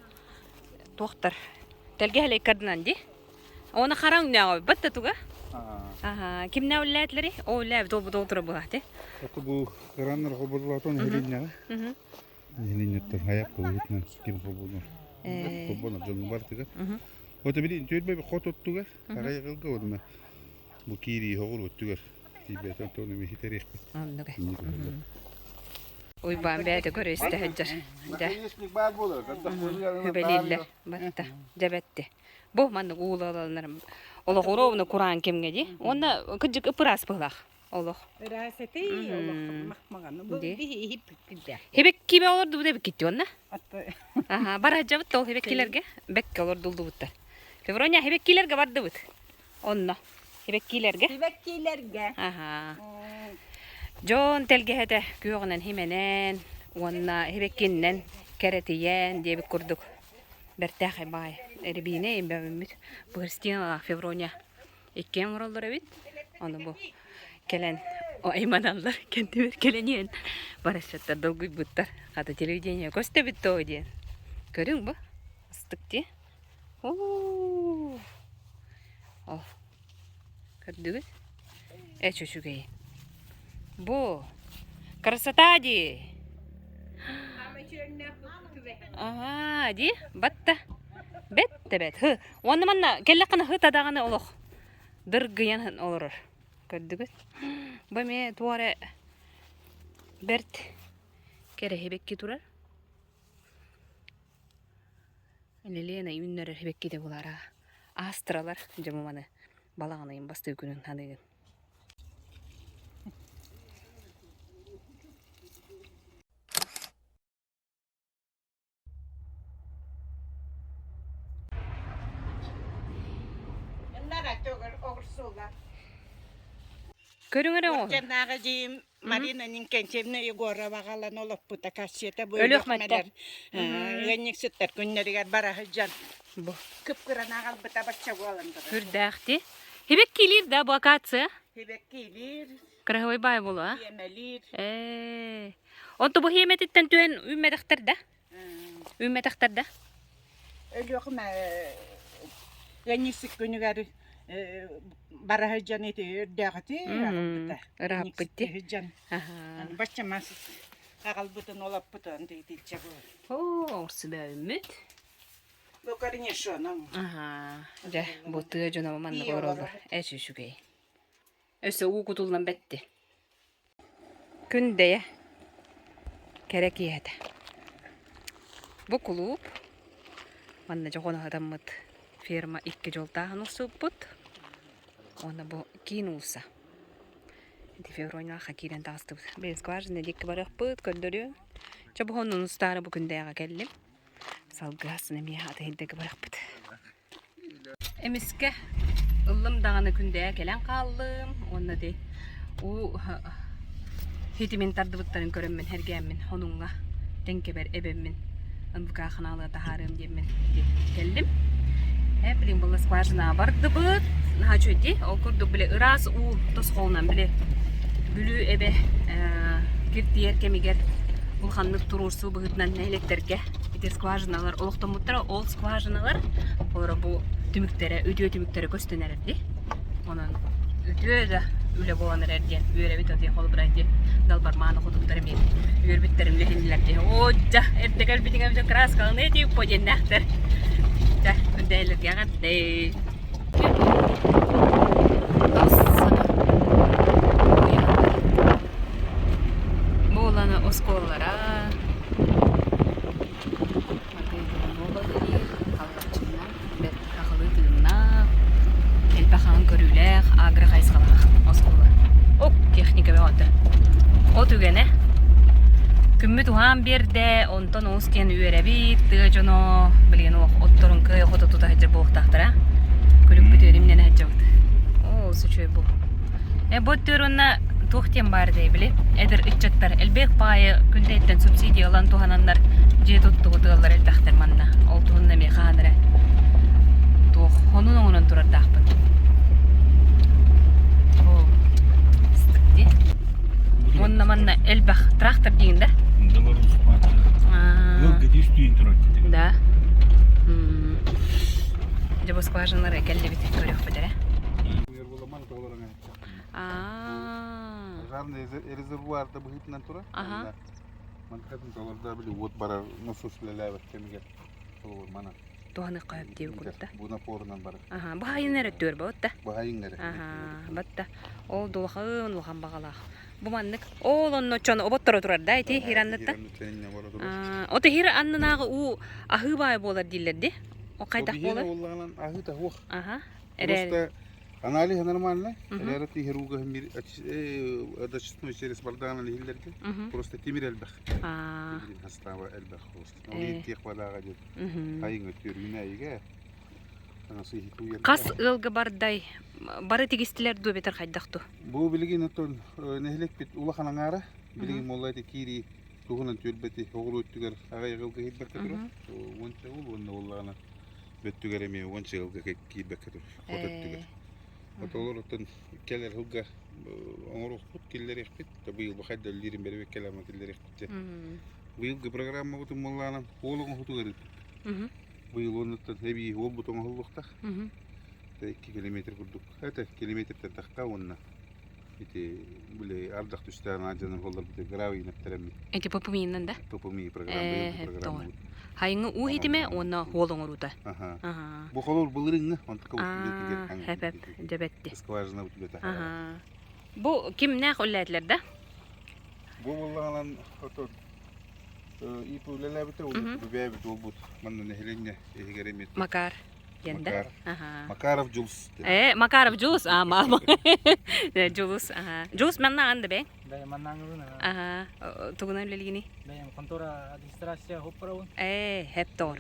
тоқтар. Телге хеле кардынан ди. Оны қараң нәгө битте туга. Ага, ким нәүләтләре? О, ләб долбу долтура булаты. Это бу краннар хобурлатон хелиннәгә. Хелиннәттер хаяк булытнан ким хобулар. Хобулар җоң бар тиге. Ота билин төрбе хот оттуга. Карай гылга одна. Бу кири хогул оттуга. Тибет антоны мехитерих. Андыга. Ой, бам бәде көрөстә хаҗар. Да. Хөбелилле батта. Жабетте. Бу маны уулаларым. Олох уровны Куран кемге ди? Онда кыжык ыпырас булак. Олох. Ырасети олох махмаганы. Бу хип кидә. Хебек кибе олорду бу деп китти онда? Ага, бара жабыт ол хебеккилерге. Бекке олордулду бутта. Февроня хебеккилерге барды бут. Онда. Хебеккилерге. Хебеккилерге. Ага. Жон телгеһете күйөгүнөн хименен, онна хебеккиннен керетиен дебик курдук. Бертахай бай. Эрбине эмбемит. Бырстина Февроня. Иккен оролдор бит. Аны бу келен айманалар кентебер келенен. Барашаттар долгуй буттар. Ката телевидение көстө бит то ден. Көрүң бу? Ыстык ти. Оо. О. Көрдүгү? Чөчүгөй. Бу. Красота ди. Ага, ди. Батта. Бет. Хы. Онда манна келлеккана хы тадаганы олох. Дыргыян олорор. Көрдүгү? Бу ме туаре берт кере хебекки турар. Лелена үйүннөр хебекки де булара. Астралар жамаманы балаганы басты күнүн таныгын. Көрүңөр о. Жанага жим Маринанын кенчемне Егора багалан олоп бута кассета бу. Өлөкмәттер. Генник сөттөр күннәргә бара жан. Бу. Кыпкыран агал бута бачча боланды. Хүрдәхти. Хебек килир да бу акация. Хебек килир. Крахой бай була. Емелир. Онто бу хеметтен түен үммәдәхтәрдә. Үммәдәхтәрдә. Өлөкмә генник күннәр бара жан эти дагати рап битти. Ага. Бачча мас агал бутын олап бутын дейти чабы. О, орсыбы үммет. Бу карыне шоның. Ага. Да, бу тыы жона маманны королор. Эшүшүгей. Өсө угутулдан бетти. Күндө керек еді. Бу клуб манна жогона адаммыт ферма 2 жолтагын усуппут. Оны бу кинулса. Эти февроня хакирен тастып. Без скважины дикке барак пыт көндөрү. Чабы хонун устары бу күндөгө келдим. Салгасын эми аты хилдеге барак пыт. Эмиске ылым даганы күндөгө келен калдым. Оны де у хитимин тардыбыттарын көрөммүн хергеммин хонунга теңкебер эбеммин. Ынбыка ханалыга тахарым деммин келдим. Блин, была скважина барды быт. Хачуди, окурду биле ырас у тосхолнан биле бүлү эбе киртиер кемигер булханнык турурсу быгытнан электерге битер скважиналар олоктомуттара ол скважиналар ора бу түмүктөрө өтө түмүктөрө көстөнөрдү. Онун өтө да үле боланыр эрден үйрө бит өтө кол брайди далбарманы кудуктар мен үйрбиттерим лехиндилерди. Ожа эртегел битингем жо краскалны дип поденнахтер. Да, күндөлүк ягатты. Боланы осколлара. Көрүлер, агры кайсалар, осколлар. Ок, техника беоты. Отугене. Күммү туган берде, онтон оскен үйребит, тыжоно, билген ок, отторун кый хото тута хеджер болуктактыр, Күлүк бүтөрүмнен хеджебит. О, сучой бу. Боттөрүнна тухтен бар дей биле. Эдер иччаттар элбек пайы күндейтен субсидиялан туханандар же туттугутуулар элбектер манна. Ол туунна ме ханыра. Тух, онун оңунан турардакпын. О, стыкти. Онна манна элбек трактор дейин да. Бити үстүйін тұрады. Да. Жабы скважиналары кәлді бітіп көрек бідірі. Жарный резервуарда бұғытынан тұра. Манхатын толарда білі от барар насослеләвет кемігер. Мана. Туғаны қойып деу көрді. Бұна порынан барар. Бұғайын әрі төр ба, отта? Бұғайын әрі. Батта. Ол дұлғын ұлған бағалақ. Бұманнық. Ол онны чоны оботтары тұрар да, әйте хираннытта? Оты хиры аннынағы у ахы бай болар дейлерді? О қайдақ болар? Олағынан ахы да оқ. Просто анализ нормально. Рәрәті хируға дачистной через бардағынан хиллерді. Просто темір әлбәқ. Астава әлбәқ просто. Ол тек бадаға дед. Айыңа төріне айға. Қас ылғы бардай, бары тегістілер дөбетір қайдақты? Бұл білген өттен нәхілек бет ұлақан аңары. Білген молайды кейри туғынан төлбәті оғыр өттігер ағай ғылға хейт бәкке тұры. Онша ол, онда олағына бөттігер әме онша ғылға кейт бәкке тұры. Қот өттігер. Олар өттен кәлер ғылға оңыр оқпыт, келер еқпет. Бұйыл бұқайда лерін бәрі бәк кәлама келер еқпет. Бұйылғы программа бұтын молағынан олығын құтығыр өттік. Бұйыл оныттан әбей ол бұтыңы ғылбықтақ. 2 километр күрдік. Әті километрден таққа онына. Бұлі ардақ түстәрін ажанын қолдар бұты гравий нәптәрәмі. Әті папумиіннен да? Папумии программа. Хайыңы у хетіме, оны қолың ұрута? Бұл қолыр бұлырыңы, онтыққа бұты әпәп, дәбәтті. Скважина бұты бәті. Бұл кім нәқ үлләділер да? Бұл болағынан ипі үләлі біті, бұл бәбіт ол бұт. Манны нәхіленне егеремет. Макар. Макаров Джулс. Макаров Джулс, мама. Джулс, Джулс манна анды бе? Да, манна аңырына. Тугунан үлелігіне? Да, контора администрация хоппарауын. Хептор.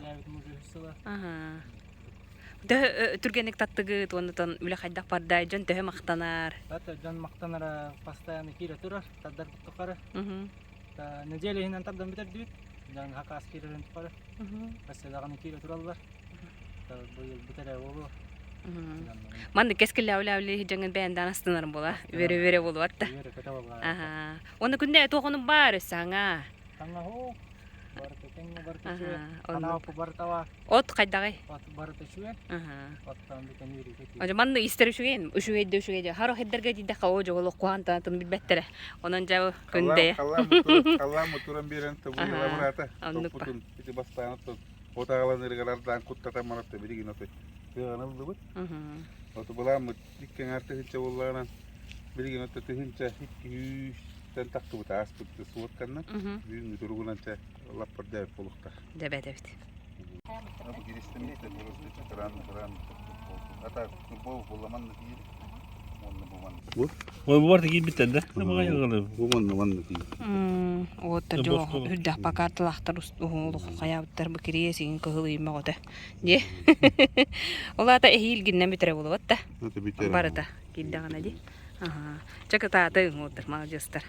Түргенік таттығы туанытан үлі қайдақ бардай, жон төхі мақтанар. Жон мақтанар постоянно кейлі тұрар, таддар бұттықары. Неделе хинен табдан бітер дейт. Жон хақа аскерерін тұқары. Қасседағаны кейлі тұралдар. Манды кескілі әулі жаңын бәйіндан астынарым бола, өре болу атта. Оны күнде тоғының бар саңа. Саңа хоқ, барыты кәңі барыты шуен, ана опы барытава. От қайдағай? От барыты шуен, оттан бүтін үйрі кетейін. Ожа манды істері шуен, үшугейді. Харо хеддерге дейдіққа ожа олы қуантанатын білбәттірі. Онын жауы күнде. Қаламы тұран берен тұбы елабырата. Тоқпытын, беті бастағаны Отағалан ырғалардан құттата маратты білген оты ғанылды бұд. Оты бұламы тіккен арты хитча болағынан білген оты түхінча хиттен тақты бұд ас бұдды суытканнан бүгінгі тұрғынанча лаппар дәбіп болуқта. Дәбәт. Бұл керестемейді бұрысты тұран. Ата күрбау боламанны дейді. Ой, bu arada gibi biten de. Ama yağı bu mandı değil. Otta jo hüddah pakartılaqtar uğuluq qayabıttar bu kiriye sigin kıhılıyma oda. Ne? Ola da ehil ginnen bitere bulu otta. Barata giddağına di. Çakıta atığın otur malcıstar.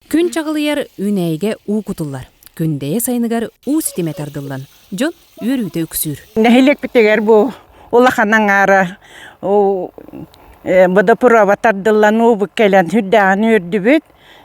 Күн чағылыяр үнәйге у кутуллар. Күндәе сайыныгар у ситеме тардыллан. Жон өрүйті өксүр. Нәхилек бітегер бұл. Улаханан ара бада пурава тардыллан у бүккелен хүддәғын өрді бүт.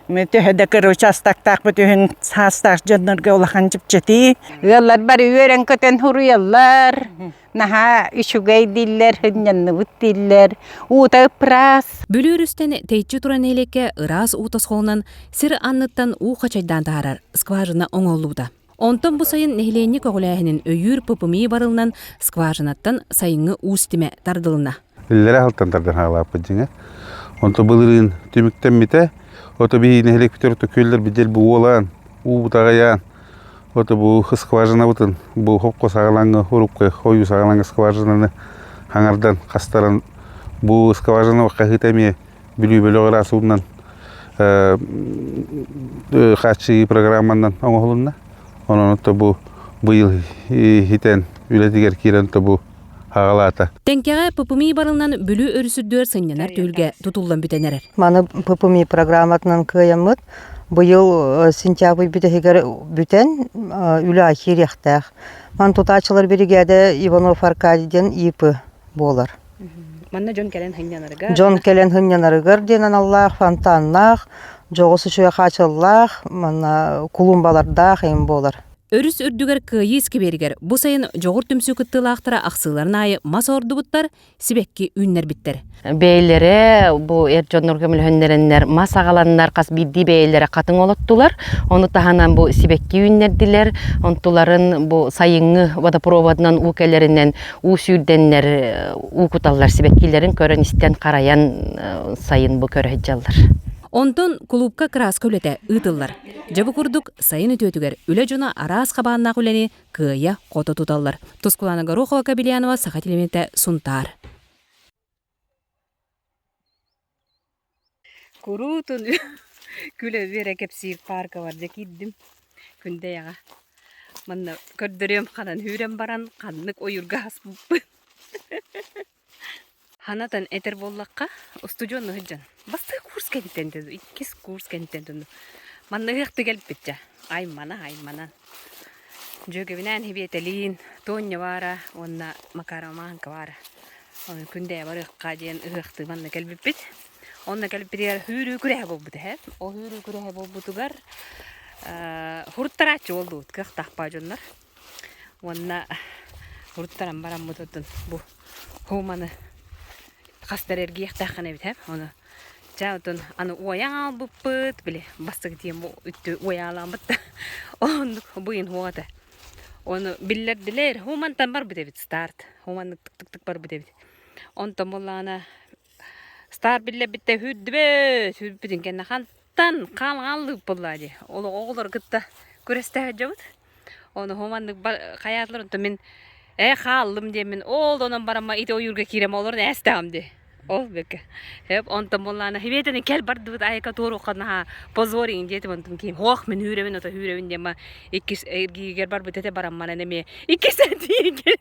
Төһәдә кыры участактақ бүтүһүн састақ жоннорга улахан жипчети. Яллар бар үйрен көтен хуруяллар. Наха ишугай диллер, хыннанны бут диллер. Ута прас. Бүлүрүстен тейчи туран элекке ырас утас холунан сир анныттан у качайдан таарар. Скважина оңоллууда. Онтон бу сайын нехиленни көгләһинин өйүр пупуми барылынан скважинаттан сайынгы устиме тардылына. Илләре халтан тардан халап бҗиңе. Онто былырын түмүктен мите, ото би нехилек битер то көллер бидел бу олан, у бутагаян. Ото бу скважина бутын, бу хопко сагалаңгы хурупка хою сагалаңгы скважинаны хаңардан кастаран бу скважина кахитеме билүү бөлөгөр асуунан хачи программандан оңолунна. Onun bu yıl hiten ületiger kiren bu hagalata. Tenkege pupumi barılnan bülü örüsürdüör sınyanar tölge tutullan bitenerer. Mana pupumi programatından kıyamıt. Bu yıl sentyabr bitehiger büten ülü ahir yaktaq. Man tutaçılar birigede Ivanov Arkadiyden ipı bolar. Manna John Kellen hınyanarıgar. John Kellen hınyanarıgar denen Allah fantannaq. жоғысы шөе қачыллақ, мана кулумбалардақ ем болар. Өрүс үрдүгер кыйы искебергер бу сайын жогор түмсү кыттылаактара аксыларын айы маса ордубуттар сибекки үннер биттер. Бейлері бу эржоннор көмөлхөннереннер масагаланнар кас бидди бейлері катын олоттулар. Оны таханан бу сибекки үннердилер. Онтуларын бу сайыңы водопроводунан укелеринен усүйденнер укуталлар сибеккилерин көрөн истен караян сайын бу көрөжаллар. Онтон клубка краска үлете ытыллар. Жабы курдук сайын өтөтүгер үле жона араас кабаанна үлени кыя кото туталлар. Тускулана Горохова, Кабелянова, Саха Телемете, Сунтар. Курутун күлө бере кепсиир парка бар жекиддим. Күнде яга. Манна көрдөрөм канан хүрем баран каннык оюрга аспып. Ханатан этер боллакка студиону хыджан. Басты курс кенттенди, 2 курс кенттенди. Манна хыкты келбитче. Ай мана. Жөгөбүнөн хебетелин, Тоня бара, онна Макараманка бара. Он күнде барыкка ден хыкты манна келбит. Онна келбитер хүрү күрө болбуду, he. О хүрү күрө болбутугар хурттарачы болду, кыктакпа жоннор. Онна хурттаран барам мутутун бу хуманы хастарерги яктаканы бит, he. Оны жаутун аны уяал буппыт биле бастык тием үттү уяаламбыт. Он буин хуата. Оны биллердилер хумантан бар бит старт. Хуман тык бар бит. Он томолана стар билле битте хүддүбүтүн кенне хантан калганлы боллади. Ол оголор гытта көрөстө жабыт. Оны хумандык каятларын мен халым демен ол онан барама ите оюрга кирем олорун эстамди. Ол беке. Хеп онтон боллана хебетен кел бардыбыт айка тоору кана позорин жетип онтон кийин хох мен хүребин ата хүребин дема 2 эргигер барбыт эте барам мана неме 2 сантигер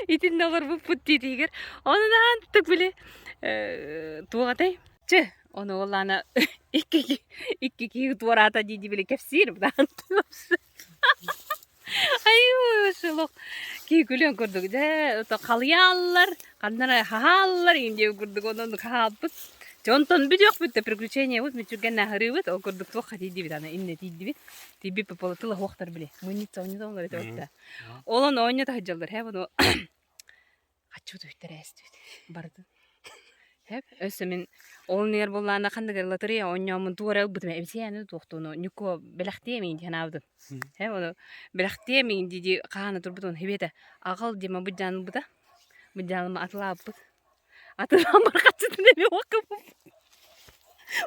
итин доллар буппут дигер онан тык биле тугатай че оны оллана 2 туарата диди биле кепсир бдан Ай, шылық. Кей күлен көрдік де, қалиялар, қандара хахалар, инде көрдік, онын қалпыт. Жонтон бүдек бүтті приключения бұд, мүтірген нәхірі бұд, ол көрдік тоққа тейді бід, ана инне тейді бід. Тейбі пөпілі тылы хоқтар біле. Мөнница олар еті өтті. Олон ойны тағы жалдар, хәп, оны қачу өттер әсті барды. Хәп, өсі мен олын ер боллағына қандығыр лотерея, ойнамын туғар әлбітім әбісияны тоқтуыны, нүкі біліқтеймін ден ауды. Хәп, оны біліқтеймін деді қағаны тұрбытын хебеті ағыл дема бұджаны бұда. Бұджанымы атылап бұд. Атылам бар қатшыдың әме оқып бұд.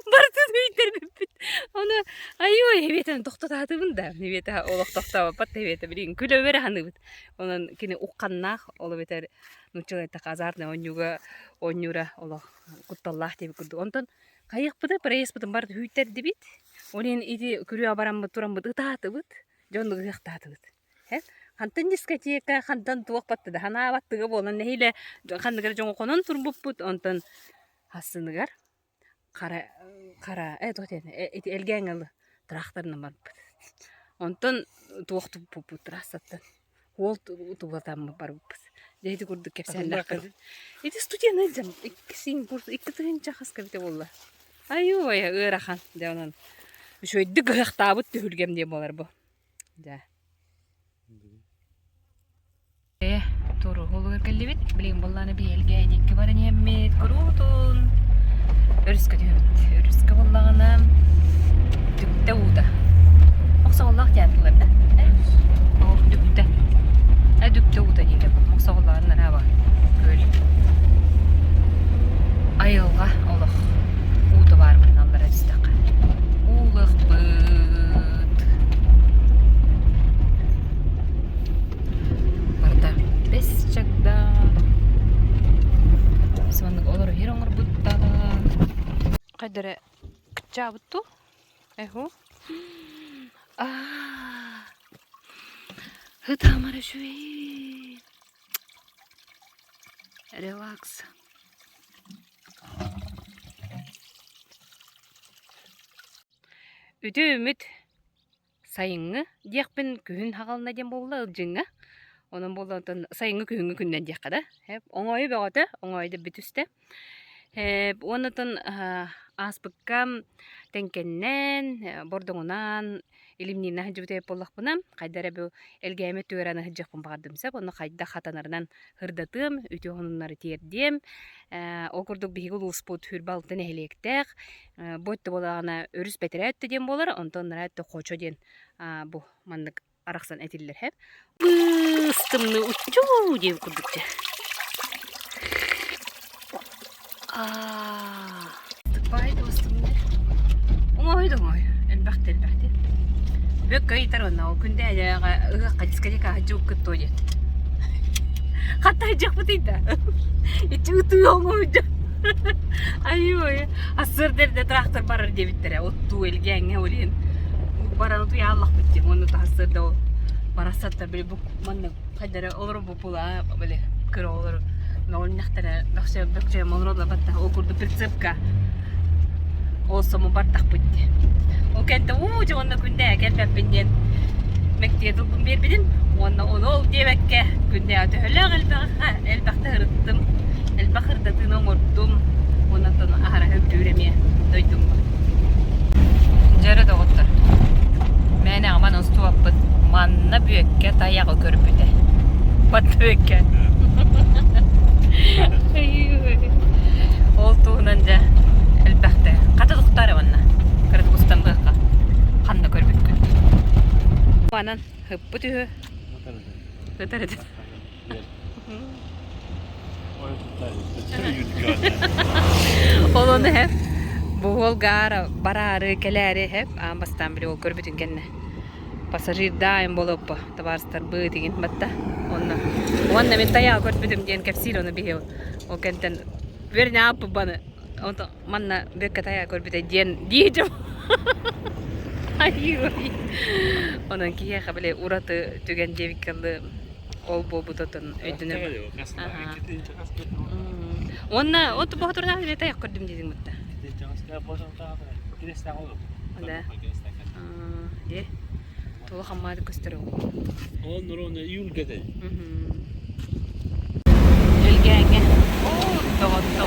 Барды өйтер біппіт. Оны айой хебетін тоқтататы бұнда. Хебеті олық тоқтава бат хебеті білеген күлі өбері ханы бұд. Оның кені ұққаннақ олы бетер нучылайта казарны онюра олох кутталлах деп күрдү. Онтон кайык быды пресс бытын барды хүйтер дебит. Онен иди күрү абарам быт турам быт ытааты быт. Жонду ыктааты быт. Хэ? Хантан дискотека, хантан туак батты да хана баттыгы болан нехиле хандыгар жоңо конон турбуп бут. Онтон хасыныгар кара тотен эти элгеңалы тракторна бар быт. Онтон туак туп бут трасаттан. Ол тубатам бар бут. Дейди курдук кепсенлер. Эти студент эжем, 2 курс, 2 тыгын чахас кабите болла. Ай-ой, ырахан де онан. Шөйдү гыктабыт түгүлгем де болар бу. Да. Туру холугар келдибит. Билген болланы биелге эдикке барын эммет крутун. Өрүскө дебит. Өрүскө боллагана дүктө уда. Окса боллак жаатылар да. Ох, дүктө. Дүктө уда дейди. Соğularından hava göl. Ayılga olaq. Udu var mı nallara distak. Ulıq bıt. Barda 5 çakda. Sonunda olur her oңор butta. Kadere kıça buttu. Ehu. Hıtamara şuy. Релакс. Үтө үміт сайыңы дияқпен күн хағалына ден болла ылжыңа. Onun boldan sayıngı kühüngü künden diye kadar. Hep oңойы бағаты, оңойды бүтісті. Hep ondan аспыккам тенкеннен бордоңунан илимнина хыжыбытай боллахпынам кайдара бу элгеме түгөраны хыжыкпын багдымса оны кайда хатанарынан хырдатым үтөһөннары тиердем окурдук бигул успут хүрбалтын электек ботты болагана өрүс бетеретти дем болар онтон нарат кочо ден бу мандык араксан этиллер хеп быстымны учу деп курдукча Бай достумдар. Оңой. Элбахт. Бөк кайтарына о күндә аяга ыгакка дискотека жук кытты дет. Хатта жак бутыйда. Ичүтү оңой. Айой, асырдерде трактор барар дебиттер. Отту элгәңгә олен. Бараны туя Аллах битте. Моны тасырда барасатта бир бу манны кайдара олор бу була биле кыр олор. Нолнахтара бакча монрода батта окурду прицепка. Олсому бартак битти. Ол кенте жонда күндә келбеппинден мектебе күн бербидим. Оны ол дебекке күндә төһөлөг элбакта хырыттым. Элбахырда тыны мордум. Онтон ахара хөптүреме дойдум. Жары доготтор. Менә аман остуаппыт. Манна бүйекке таягы көрүп бүтә. Батбекке. Ол туғынан жа әлбәқті қаты тұқтары ванна кірді ұстамғыққа қанды көрбет күн анан хыппы түйі ғытарыды ол оны хеп бұғыл ғара барары кәләрі хеп амбастан білі ол көрбетін кәнне пассажир дайым болып табарыстар бұ деген батта онна мен таяğı көрбетім ден кәпсил оны бігеу ол кәнтен верне апы баны манна бөкке таяğı көрбеті ден дейдім онан кие қабіле ураты түген жевиккілі ол болбутатын өйдінім онна оты бұғытырдан бе таяğı көрдім дейдің бұтта де Tuolla hammaati kostero. On julkete. Ylgänge. Tohotto.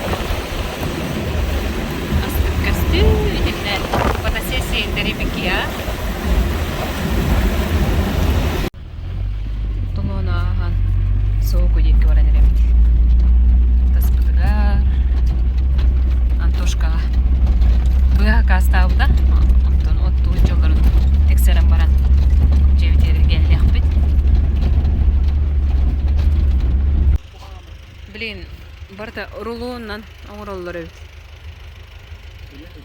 Aspukkastu itse fotossessiin teripikia. Tomonahan soukujikki varan eremti. Tasputagar. Antoshka. Pyhäkastauta. Anton ottu jokarut. Ekseren baran. Блин, барта рулоннан оңроллар өт.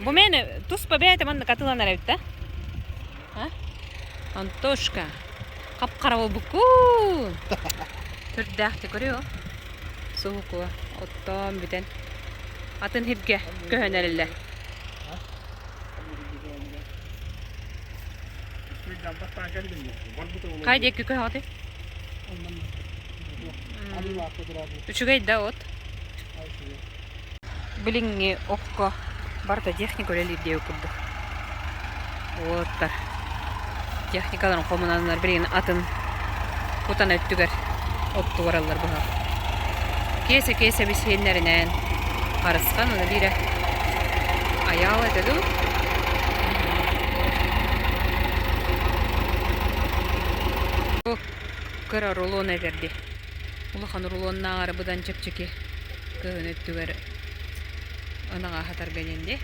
Бу мени тус побейте манна катыланар өт да? Антошка. Капкара болбуку. Түрдәхте көрөй. Суукуа оттон битен. Атын хипке көһөнелле. Кайда эки көһөте? Үчүгэй да от. Билинги окко барта техника өлелир деп курду. Оттар. Техникаларын комунандар билин атын кутан өттүгөр отту баралар буга. Кесе бис хеннеринен карыскан уну бире аял этеду. Кыра рулон этерди. Улахан рулоннагары будан чепчеки көнөттүгөр анага хатар гененде.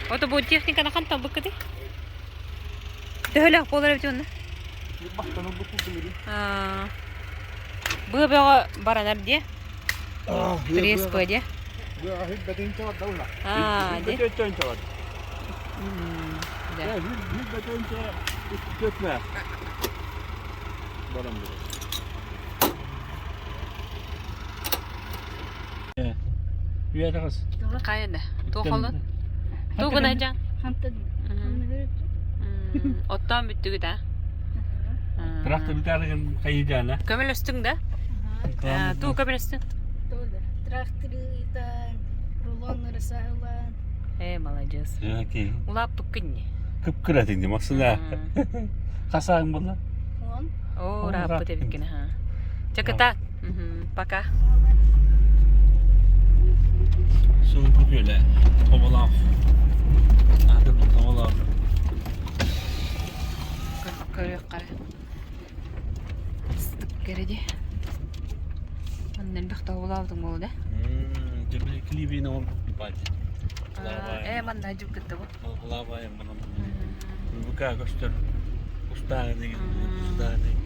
Ото бу техниканы кантан быкты? Төлөк болор бит уну. Быга баранар де. Преспо де. Üyediniz. Kayda. Toğalın. Toğun ajan. Ottan bitti de. Traktör bir tane kayacağına. Kömel üstünde. Tuğ kömel üstün. Traktörü da rulonları sağlan. Молодец. Okey. Улап пыккынне. Kıpkıra dedim aslında. Kasağın bunlar. О, раппы дебиккен, ха. Чаката. Пока. Soğuk öyle. Tobalak. Adım tobalak. Көрөк кара. Ыстык кереди. Андан бакта улавдың болу да. Жебеле клибине ол бат. Манда жуп кетти бу. Лавай мына. Бука көстөр. Устаа деген. Устаа деген.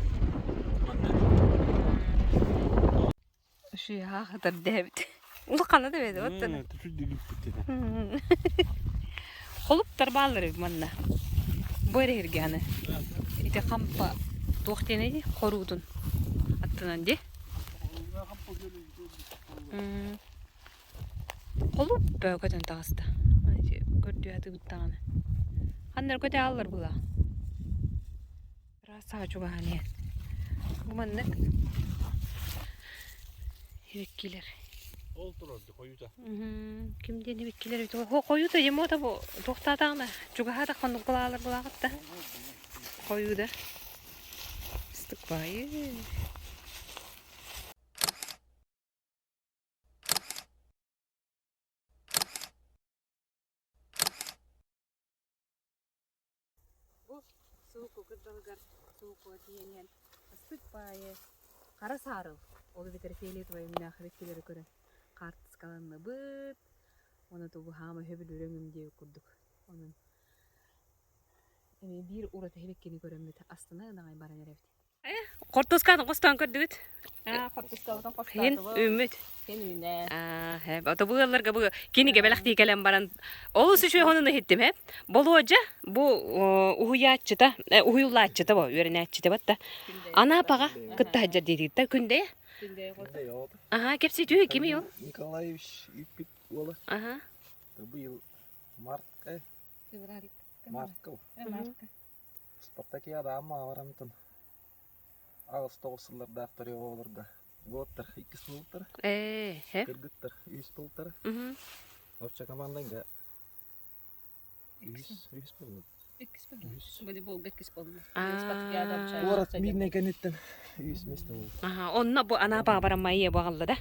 Şu haqıdır David. Ulqanı da bedi ottun. Qoluptar balları manna. Böyle hergani. İte kampa toxtene qorudun. Attınan de. Qolup bögöden tağısta. Gördüğü adı gıttağını. Qanlar göde alır bula. Rasa çok hani. Bu mannak. Hevekkiler. Oltururdu koyuda. Kimden hevekkiler ötü. Koyuda yemo da bu toxtadağına. Juga da qandık bulalar bulağıtta. Koyuda. Istık bayı. Bu soğuk kırdalıgar soğuk diyen ıstık bayı. Kara sarıl. Olu bir tarafı ehliyet var emine ahiretileri göre. Kartız kalanını bıt. Onu da bu hama höbül ürengim diye kurduk. Onun bir uğratı hebekkeni göremedi. Aslında nağay baran erevdi. Kortoskanı kostan kördüğüt. Kortoskanı kostan. Hen ümit. Hen üne. Hep. Ata bu yıllarga bu kini gebelakti gelen baran. Olusu şu honunu hittim hep. Bolu hoca bu uhuyatçıda, uhuyullatçıda bu. Öğrenatçıda batta. Ana paga kıtta hacer dedik de günde. Aha, kepsi tüy kimi yol? Николаевич Иппит Ола. Aha. Bu yıl Mart Mart'ka. Spartakiada ama varamtın. Ağustos yıllarda aftarı olurdu. Gotter 2 spultar. Hep. Kırgıttır 100 spultar. Orça komandayla 100 spultar. Böyle bol gekis bol. Orat birine kanitten 100 meste oldu. Aha, onna bu ana paga baran mayye bağlı da.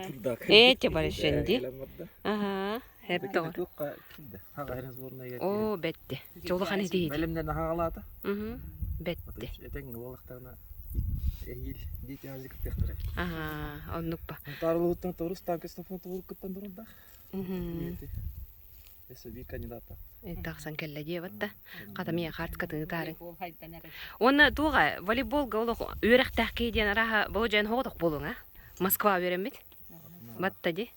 Turdak. Çabar şimdi. Aha, hep doğru. O betti. Çoluk hani değil. Belimden hağaladı. Betti. Eten oğlaklarına ehil diyeti azıcık tekrar. Aha, onluk ba. Tarlıktan torus tankıstan fotoğraf kıttan durumda. Ese bir kandidata. Taqsan kella jebatta. Qadamiya qart katını tarın. Ona tuğa voleybol golu öğrek tahkiy diyen araha bojan hoğduk bolun ha. Moskva öğrenmedi. Batta di.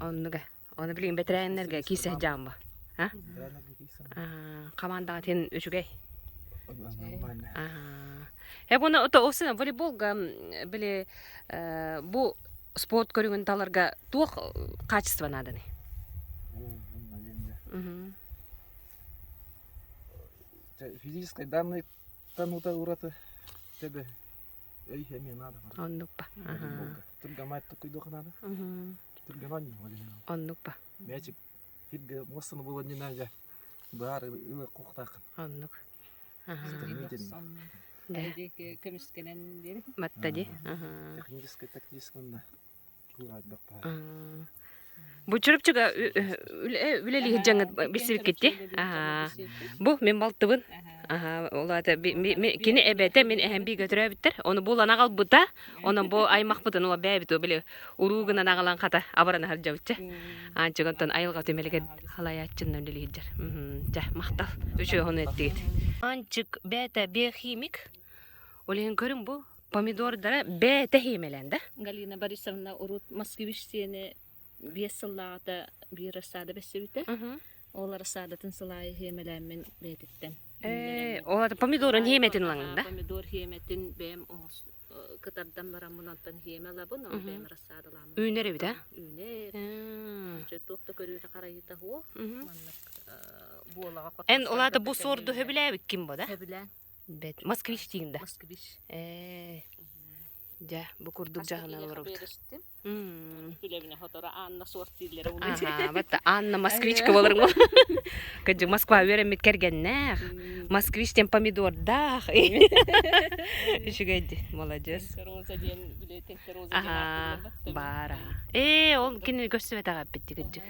Onnuga. Onu bilin betrenlerge kiseh jamba. Ha? Kamanda ten üçüge. Hep ona ota osuna voleybol ga bile bu sport көрүнгөн таларга туох качество надо не. Физической данной танута урата тебе эй хеми надо. Оннупа. Только мать такой дох надо. Только нань валина. Оннупа. Мячик фирга мосын было не надо. Бар ылы куктак. Оннук. Да. Көмүскенен дери. Маттади. Технический тактический да. Bu çırpçıga üleli hıcangı bisip gitti. Bu men baltıbın. Ola da kini ebete men ehem bir götürüyor bitter. Onu bulan ağal buta. Onu bu aymak butan ola bebit o bile uruğuna ağalan kata abarana harca bitçe. Ançıgıntan ayılga temelike halayatçından üleli hıcar. Cah maktal. Üçü onu etti. Ançık bete biyokimik. Olehin görün bu. Pomidorlara B tehimelendi. Galina Borisovna urut Moskviştiyeni bir sılağda bir rasada besivite. Olar rasadatın sılağı hemelenmen beditten. Olar pomidorun hemetin langında. Pomidor hemetin benim kıtardan baran bunantan hemela bunu benim rasada lamı. Üneri bir de? Üner. Çetukta körüde karayıta ho. En olar da bu sordu höbüle kim bu da? Höbüle. Bet, Moskviş diyeyim de. Moskviş. Жа, бу курдук жагынан олорбут. Күлебине хотора Анна сорт дилер уну. Ага, батта Анна москвичка болорун го. Кыжы Москва беремит кергеннах. Москвичтен помидор дах. Ишигеди, молодец. Роза ден билетин роза Ага, бара. Ол кини көстөбөт ага битти кыжык.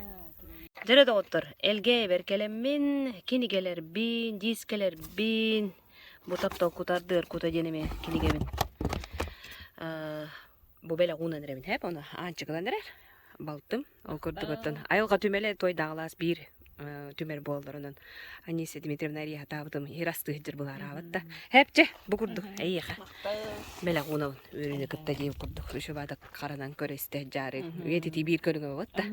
Жара доктор, элге беркелеммин, кинигелер бин, дискелер бин. Бу таптал кутардыр кута денеме кинигебин. Бу беле гунан ребин хеп, оны анчыгынан рер. Балтым, ол көрдүгөттөн. Айылга түмеле тойдагылас бир түмер болдорунун. Аниса Дмитриевна Рия табытым ирасты жыр булар абатта. Хепче, бу курдук. Эйха. Беле гунан өрүнө кытта дейм курдук. Ушу бада каранан көрөстө жары. Эти бир көрүнгө батта.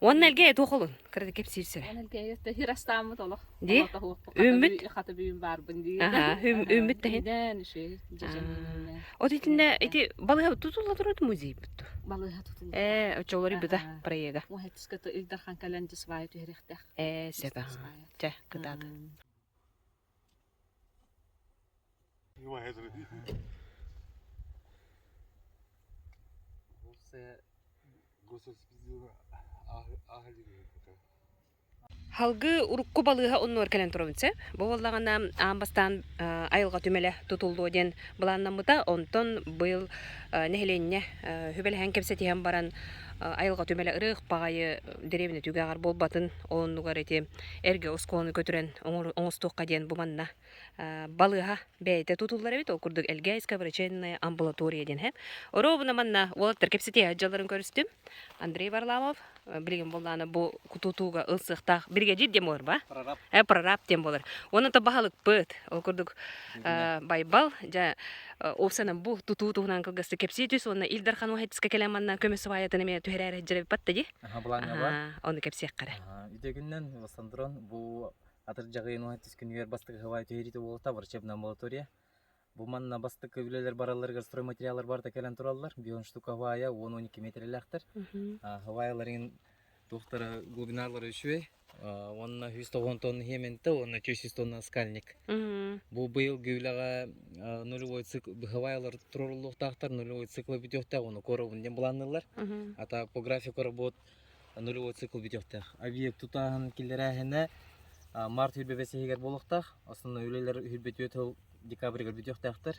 Онун элге тохолун. Кырды кеп сирсе. Элге ете ирастамы толок. Ди? Үмүт. Хаты бүйүн барбын ди. Ага, үмүт тахин. Ден ше жежемине. Отитинде эти балыга тутула турат музей бутту. Балыга тутулду. Очолори буда проега. Мухеттиската Илдархан календи свайт hérехтэх. Сета. Жа, кытады. Халгы урукку балыга оннор келен турумча. Бу боллагана амбастан айылга түмеле тутулду ден буланнамыта онтон быйыл нехеленне хүбелген кепсетиһен баран айылга түмеле ырык багайы деревне түгәгәр болбатын оннугар эти эрге осконы көтүрен оңостукка ден буманна балыга бейте тутуллар бит окурдук элгейска врачебная амбулатория ден хеп. Оробуна манна волаттар кепсетиһе жалларын көрүстүм. Андрей Варламов билген болданы бу кутутуга ылсыктак бирге жиддем болор ба? Прораб дем болор. Оны та баһалык быт. Окурдук байбал жа овсанан бу тутутугунан кылгысты кепсетүс оны Илдархан Уахетиске келеманна көмөсү баятын эме түһәрәре жиреп батты ди. Оны кепсек кара. Идегүннен Васандрон бу атыр жагыйын Уахетис күнүгөр бастыгы хавай төһөрите болута врачебная амбулатория. Бу манна бастык билелер бараларга стройматериаллар бар да келен тураллар. 10 штука хавая 10-12 метрлектер. Хавайларын доктора глубинарлары үшү. Онна 190 тонна хементе, онна 400 тонна скальник. Бу быйыл гүйлага нулевой цикл хавайлар турулуктактар нулевой цикл битөктө, оны коробунден буланнылар. Ата по графику работ нулевой цикл битөктө. Объект тутаган килерәһенә март хүлбебесегер болуктак, основной үлелер хүлбетөтө декабрьгә битөктактыр.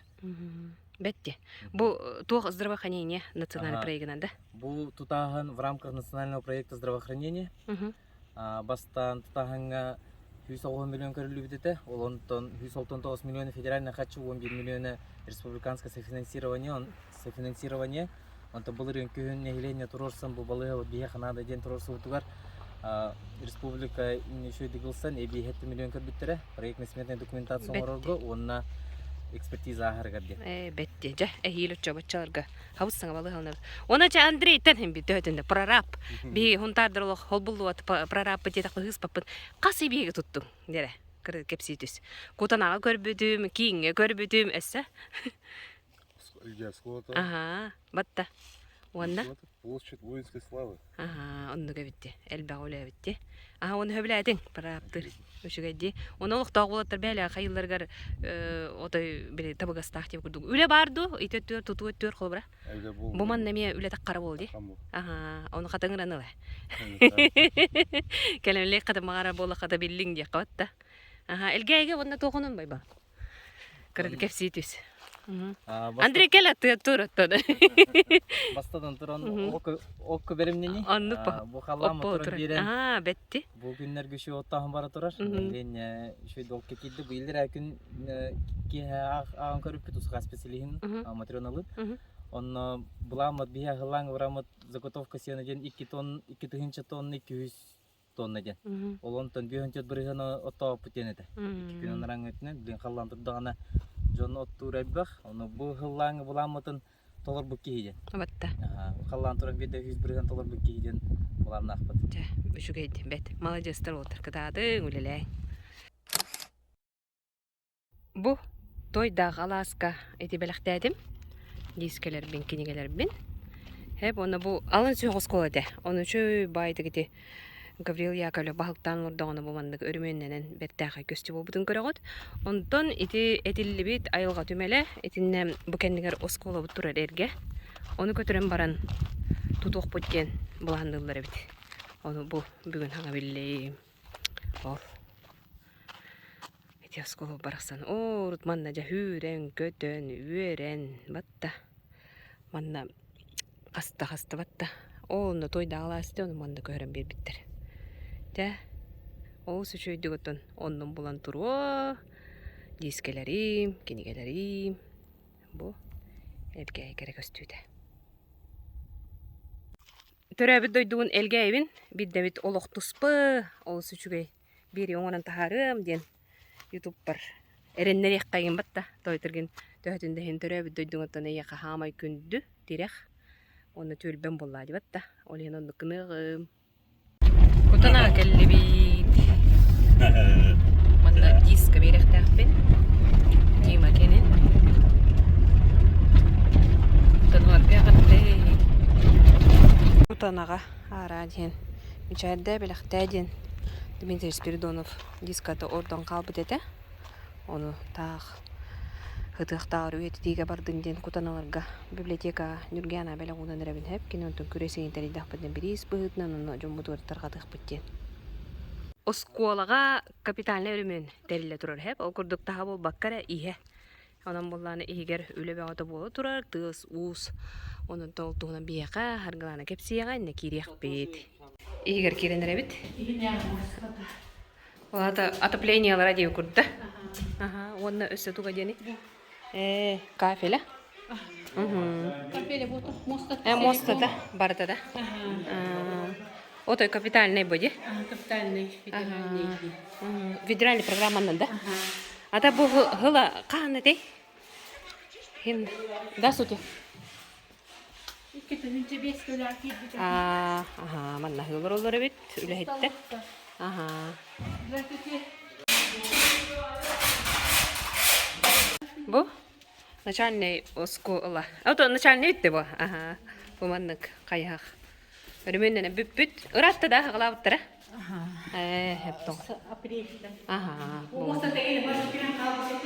Бетте. Бу тух здравоохранение национальный проект, да? Бу тутаган в рамках национального проекта здравоохранения. Бастан тутаганга 110 миллион көрүлүп битете. Ол онтон 169 миллион федеральный хатчы 11 миллион республиканское софинансирование. Онто был рынкын нехиление турорсан бу балыга бие ханада ден турорсу утугар республика еще дигылсан эби 7 миллион көрбүттөрө проектно-сметная документация орорго онна экспертиза ахаргадди. Бетте жа эхилү чабачаларга хавсаңа балы халнар. Онача Андрей тенхим бит төтүндө прораб. Би хунтардыр холбулуат прораб битек хыспаппын. Касы биге туттуң дере. Кыр кепситүс. Кутанага көрбүдүм, кийинге көрбүдүм эссе. Ага, батта. Онна? Площадь воинской славы. Ага, онну кебитти. Элбе оле битти. Ага, оны хөбләдең прорабтыр. Өшүгәди. Оны лыктак болоттар бәле хайылларга отой били табыгастак деп күрдүк. Үле барды, итөттөр тутуөттөр холбра. Бу ман неме үле таккара болду. Ага, оны катыңранылы. Келемлек ката магара бола ката биллиң ди катта. Ага, элгәйге онна токунун байба. Кырды кепситүс. Андрей келет тураттан. Бастадан туран окко беремнени. Бу халлама туран берен. Бетти. Бу күннер күшү оттаган бара турар. Мен шу долкке килди. Бу илдер күн ки аган көрүп кетусга специализм материал алып. Он буламат бия халланг бурамат заготовка сена ден 2 тонн 2 тонна 200 тонна ден. Ол онтон бүйөнчөт биргени оттоп бүтенете. Күнөн раңытны билен халлан турдагана жон оттурабах, оны бу халланг буламатын толор буккейден. Батта. Халлан туран беде 100 бирген толор буккейден булам нахпат. Жа, үшүгейди бет. Молодецтер отур кытады үлелей. Бу тойдагы Аласка эти белектедим. Дискелер бин кинигелер бин. Хеп оны бу алын сүйгөс колоде. Оны чөй байды кити Гавриил Яковлев бахылтан урдоғаны бумандык өрүмөннен бертәхä көстү болбутун көрөгөт. Онтон ити этиллибит айылга түмеле, этинне букеннигер оскола турар эрге. Оны көтөрөн баран тутук бүткен буландылар бит. Оны бу бүгүн хаңа билли. Ол. Эти оскола барасан. О, рутманна жа хүрен, көтөн, үйрен, батта. Манна хаста батта. Оны тойда аласты, оны манда көрөн бербиттер. Жа, ол сүчөйдүгөтөн оннун булан туруо, дискелерим, кинигелерим. Бу элге керек өстүдө. Төрөбүт дойдугун элгейбин, биддебит олоктуспы, ол сүчүгөй бери оңонан тахарым ден YouTube бар. Эреннерек кайын батта, тойтыргын төһөтүндө хен төрөбүт дойдугунтан эяка хамай күндү дирек. Оны төлбен боллады батта, ол ен онду кыныгым. Кутана келлибит. Манда диска беректәкпен. Дима кенен. Кутанар бягатты. Кутанага араден. Мичайда белектәден. Дмитрий Спиридонов диската ордон калбыт эте. Оны таг хытыктагыр үетиге бардын ден кутаналарга библиотека Нургяна белегунан рабин хеп кинонтон күресен таридахпытын бирис быгытнан оны жомутуарттарга тыхпыттен. Осколага капитальный өрүмөн териле турар хеп, ол курдуктага бол баккара ihe. Онан болланы игер үлебе ата боло турар, тыз, ус. Онун толтугунан бияка, харгалана кепсияга инне кирек бит. Игер киренер бит. Ол отопление радио курдда. Ага, онна өссө туга дени. Кафеля. Кафеля вот моста. Моста барта да. Ото капитальный боди. Капитальный. Федеральный программанан да. Ата бу гыла каны дей. Хин да сути. Манна гылар олар бит, үлехетте. Бу начальный оскола. Ото начальный битте бу. Бу маннык каяк. Өрүмөннөн бүт ыратты да кылабыттыр. Хептон. Моста тегеле башкирен калбыт.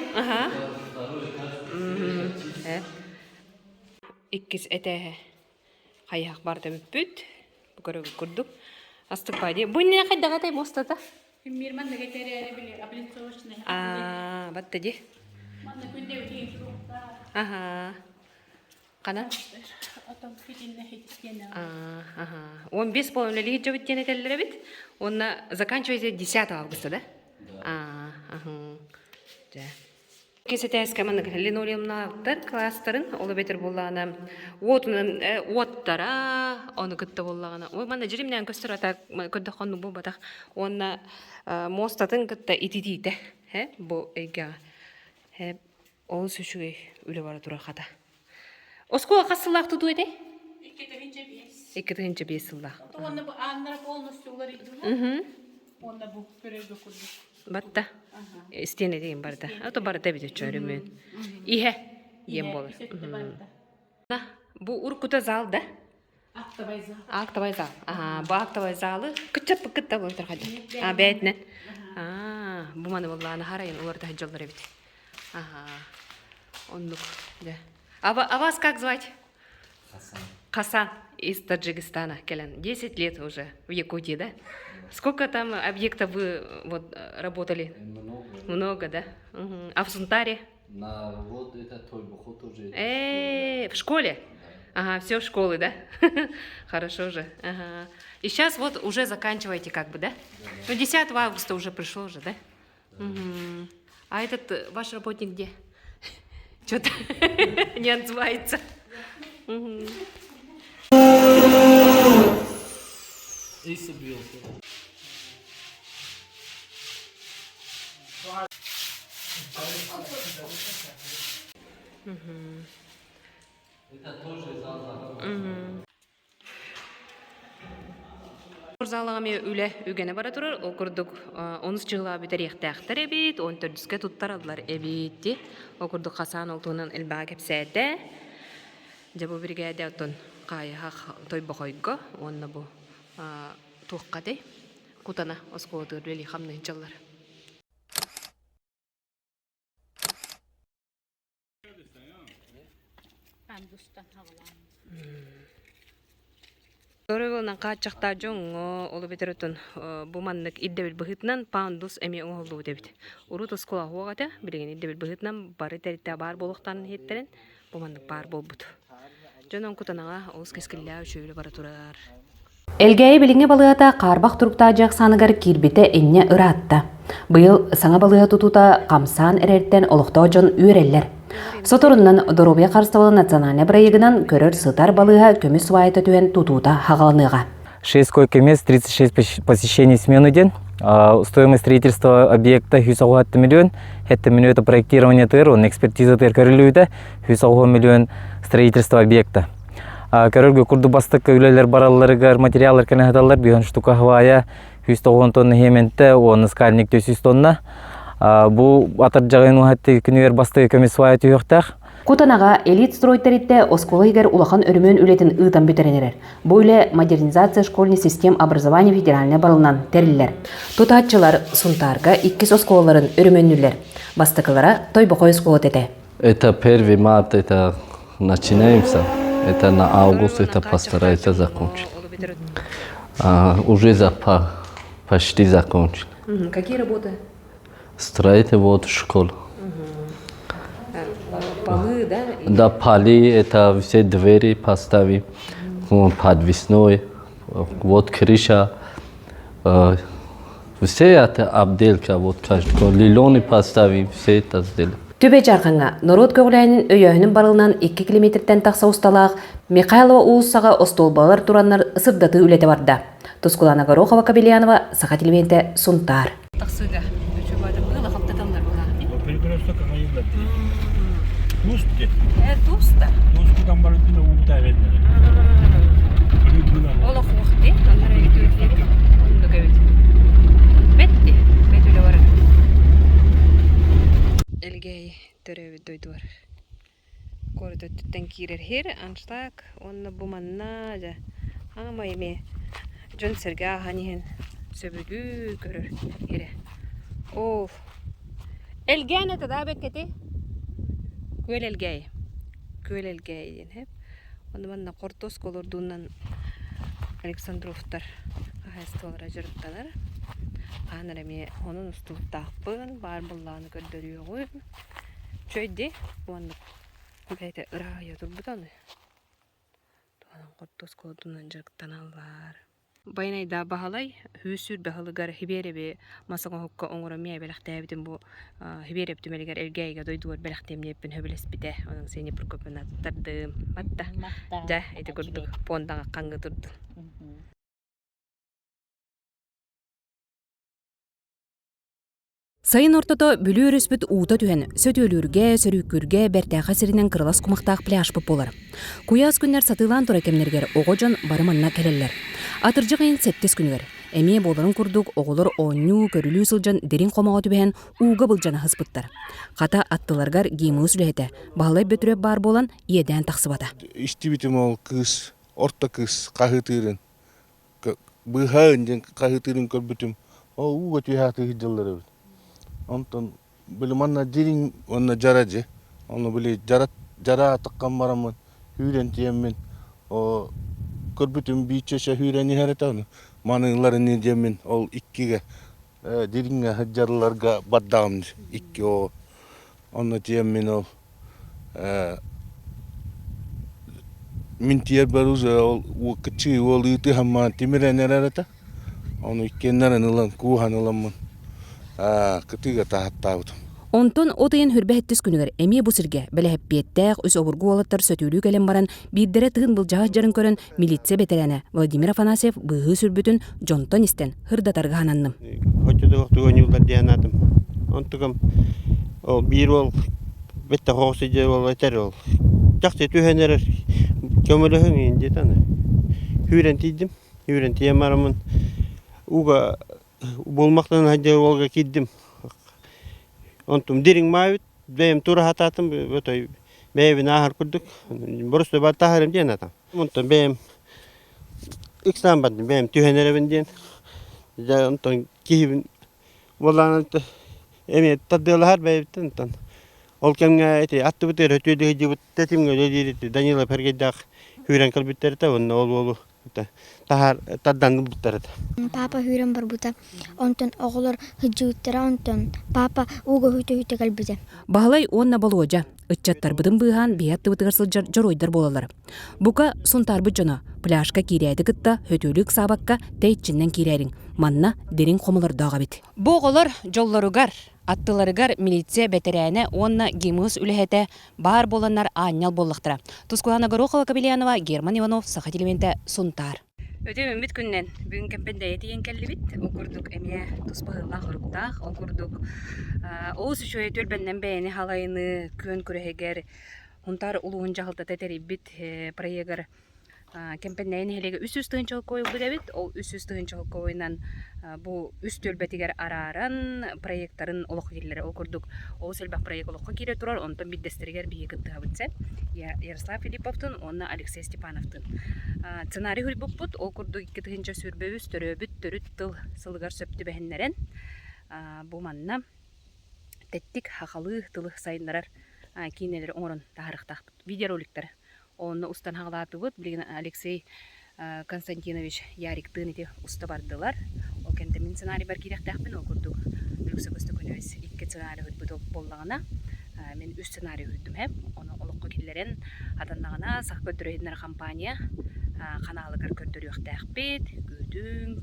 Иккис эте каяк барды бүт. Бу көрөк курдук. Астыкпайды. Бу эмне кайдага тай мостата? Мирман да кетере биле облицовочный. Батты ди. Манда күндө өтөйүн. Кана? Атам фитинне хиттене. 15 половиной жобиттен этеллер бит. Онна заканчивается 10 августа, да? Да. Кесетеска мана линолеумналтар класстарын олы бетер боллана. Оттара, оны кытта боллагана. Ой, мана жиримнен көстөр ата көдө хонну бу батак. Онна мостатын кытта ититите. Бу эга. Ол сүшүгөй үлө бара тура ката. Оскола касыллак туту эте? 2-5 сыллак. Онда бу аннар полностью улар иду. Онда бу көрөгө курду. Батта. Стене деген барда. Ато барда бит чөрүмөн. Ihe ем болор. Бу уркута зал да? Актовый зал. Актовый зал. Бу актовый залы кычап кытта болтур хады. Бетнен. Бу мана болланы харайын уларда жолдор бит. Ондук. Да. А вас как звать? Хасан из Таджикистана. 10 лет уже в Якутии, да? Сколько там объектов вы вот работали? Много, да? А в Сунтаре? Вот это Тойбухот уже. В школе? Ага, все в школы, да? Хорошо же. Ага. И сейчас вот уже заканчиваете как бы, да? Ну, 10 августа уже пришло уже, да? А этот ваш работник где? Что-то не отзывается. И собился. Это тоже зал. Залами үле үгене бара турар, ол курдук 10 жылга битер яктактар эбит, 14-ке туттаралар эбитти. Ол курдук Хасан олтунан элбага кепсәдә. Жабу бригада оттон кайга той бохойго, онна бу туққады. кутана осколотыр бели хамны жаллар. Дорогонан качакта жоңго олу бетеретин бу маннык иддебил быхытынан пандус эми оңолду дебит. Урут оскола хуагата билген иддебил быхытынан бары теритте бар болуктан хеттерен бу маннык бар болбут. Жонон кутанага оз кескиллаа үшөөлө бара турар. Элгей билинге балыата карбак туруктаа жак саныгар кирбите энне ыраатта. Быйыл саңа балыга тутута камсан эрерттен олуктоо жон үйреллер. Соторуннан Доробия Карстабалы национальный проектынан көрөр сытар балыга көмүс суайта түен тутута хагаланыга. 6 койко-мест, 36 посещений смену день. Стоимость строительства объекта 100 миллион. Это миллион это проектирование ТР, он экспертиза ТР коррелюйда, 100 миллион строительства объекта. Көрөргө курдубастык үйлелер баралларыгар материаллар кенехаталар 5 штука хвая 100 тонна хементе, он скальник 400 тонна. Бу атар жагын ухатты күнүер басты көмүс суая түйөктак. Кутанага элит стройтеритте осколыгер улахан өрмөн үлетин ыытан бүтеренерер. Бу эле модернизация школьный систем образования федеральный балынан терилер. Тутаатчылар сунтарга 2 осколаларын өрмөнүлер. Бастыкылара Тойбокой осколы тете. Это 1 марта, это начинаемся. Это на август, это постарается закончить. Уже почти закончили. Какие работы? Строите вот школу. Полы, да? Да, полы, это все двери поставим, подвесной, вот крыша. Все это обделка, вот каждый лилоны поставим, все это сделаем. Төбе жарғанға Нород көғіләйінің өйөһінің барылынан 2 километрден тақса ұсталақ Михайлова уыссаға остолбалар тураннар ысырдаты үлеті барда. Тускулана Горохова Кабелянова, Саха телевенте Сунтар. Тақсыға өчі бады бұла қаптатанлар бұла. Перекресток қайылдар. Туст де. Туста? Тустыдан бары дүні ұғыта вердер. Ола қуақты, анлар әйті өтері. Онды көйді. Бетті, бет өлі бары. Элгей төрөбү дойдуар. Кордо түттен кирер хер, анштак, онна буманна жа. Ама эме жон серга ханихен сөбүгү көрөр хере. О. Элген это да бекети? Көл элгей. Көл элгей ден хеп. Онда манна Кортос колордунан Александровтар ахастолара жырттанар. Анараме onun устуктакпын бар булланы көрдөрүгү. Чөйди онда бейте ырая турбутаны. Туан Кортос колордунан жырттаналар. Байнайда бахалай хүсүр бахалыгар хиберебе масага хокко оңора мия белектебитин бу хибереп түмелигер элгейге дойдуар белектемнеппин хөбелеспите. Анын сени прокопена тарды. Матта. Да, эти көрдүк пондага каңгы турду. Сайын ортото бүлі өріспіт уыта түхен сөтөлүрге, сөрүккүрге, бәртәқі сірінен кырылас кумақтақ пляж бұп болар. Куяз күннер сатылан тұра кемнергер оғожон барыманна келелер. Атыржы ғайын 7 күнігер. Әме боларын күрдік оғылыр оңну көрілі сылжан дерин қомаға түбән уға бұлжана хыспыттар. Қата аттыларгар геймі сүләйті. Бағалай бөтіреп бар болан еден тақсыбата. Ішті бітім ол кыз, орта кыз, қағытырын. Бұғайын ден қағытырын көр бітім. Ол уға түйәті хиджалары біт. Онтон били манна дирин онна жаражы. Оны били жара таққан барамын. Хүрен тиеммен. О көрбүтүм бичеше хүрени харетаны. Маныларын тиеммен ол 2ге диринге хаджарларга баддам 2 о. Онна тиеммен ол min tiyer baruz o kıçı o lütü hamma timire nerede? Onu kendilerine lan kuhan olamın. Kıtıga tahattavut. Онтон отыйын хүрбәһеттис күнүгер эми бу сирге белэхеппиеттәк үс обургу олаттар сөтүлүү келен баран биддере тыгын был жаһаз жарын көрөн милиция бетерене Владимир Афанасьев быһы сүрбүтүн жонтон истен хырдатарга хананным. Хотчодо тугонюлдар дианатым. Онтугам ол бир ол бетте хосы же ол этер ол. Жакты түһенер көмөлөһүн инде таны. Хүрен тийдим. Хүрен тиемарамын. Уга болмактан хаҗа олга киддим. Онтум дирин мавит, бем тура хататым, өтөй бевин ахар курдук. Борусто бар тахарым ден атам. Онтум бем иксан бадым, бем түһенеревин ден. Ja onton kihibin bolan emet tadılahar beyten ton. Ol kemge eti attı biter ötüdü hicibut tetim göledi Danila Pergedak hüren kalbitler ta onu olu tahar taddan biter. Papa hüren barbuta. Onton oğullar hıcıuttara onton. Papa uga hüte kalbite. Бағалай онна болуожа, ытчаттар бұдын бұйған биятты бұтығырсыл жаройдар болалар. Бұқа сұнтар бұджына, пляшка кирейді кытта хөтөлік сабаққа тәйтчіннен кирейрін, манна дерін қомылардағы бит. Бұғылар жолларыгар, аттыларыгар милиция бәтерәне онна гимыз үліхеті бар боланар анял боллықтыра. Тускулана Горохова Кабелянова, Герман Иванов, Сахатилимента, Сунтар. Өтемін бүт күннен бүгін кемпенде етеген кәлі бит. Окурдук әме туспағыла құрықтақ, окурдук оғыз үшөй төлбәннен бәйіні халайыны көн күрегер, ұнтар ұлуын жағылда тәтері бит проегер кемпеннен хелеге үс тығынчылық койыл бұд әбит. Ол үс тығынчылық койынан бұл үс төлбәтігер араран проекттарын олық келері окурдук. Ол сәлбәқ проект олыққа кере тұрар, онтан биддестерігер бейі күттіға бұтса. Ярослав Филипповтың, онна Алексей Степановтың. Сценарий хөл бұппыт, ол күрдік 2 тығынча сүрбөбіз төрөбіт төріт тыл сылығар сөпті бәхінлерін. Бұл манна тәттік хақалы тылық сайындарар кейнелері оңырын тағырықтақ видеороликтар. Оны устан хағалаты бұд, білген Алексей Константинович Ярик тыны уста бардылар. Ол кенде мен сценарий бар керектәқпен ол күрдік. Люкса көсті күнөз 2 сценарий хүд бұд боллағына. Мен 3 сценарий хүддім әп. Оны олыққа келерін атаннағына сақ көндірейдінер компания қаналығыр көндірі өқтәқпет, көдің.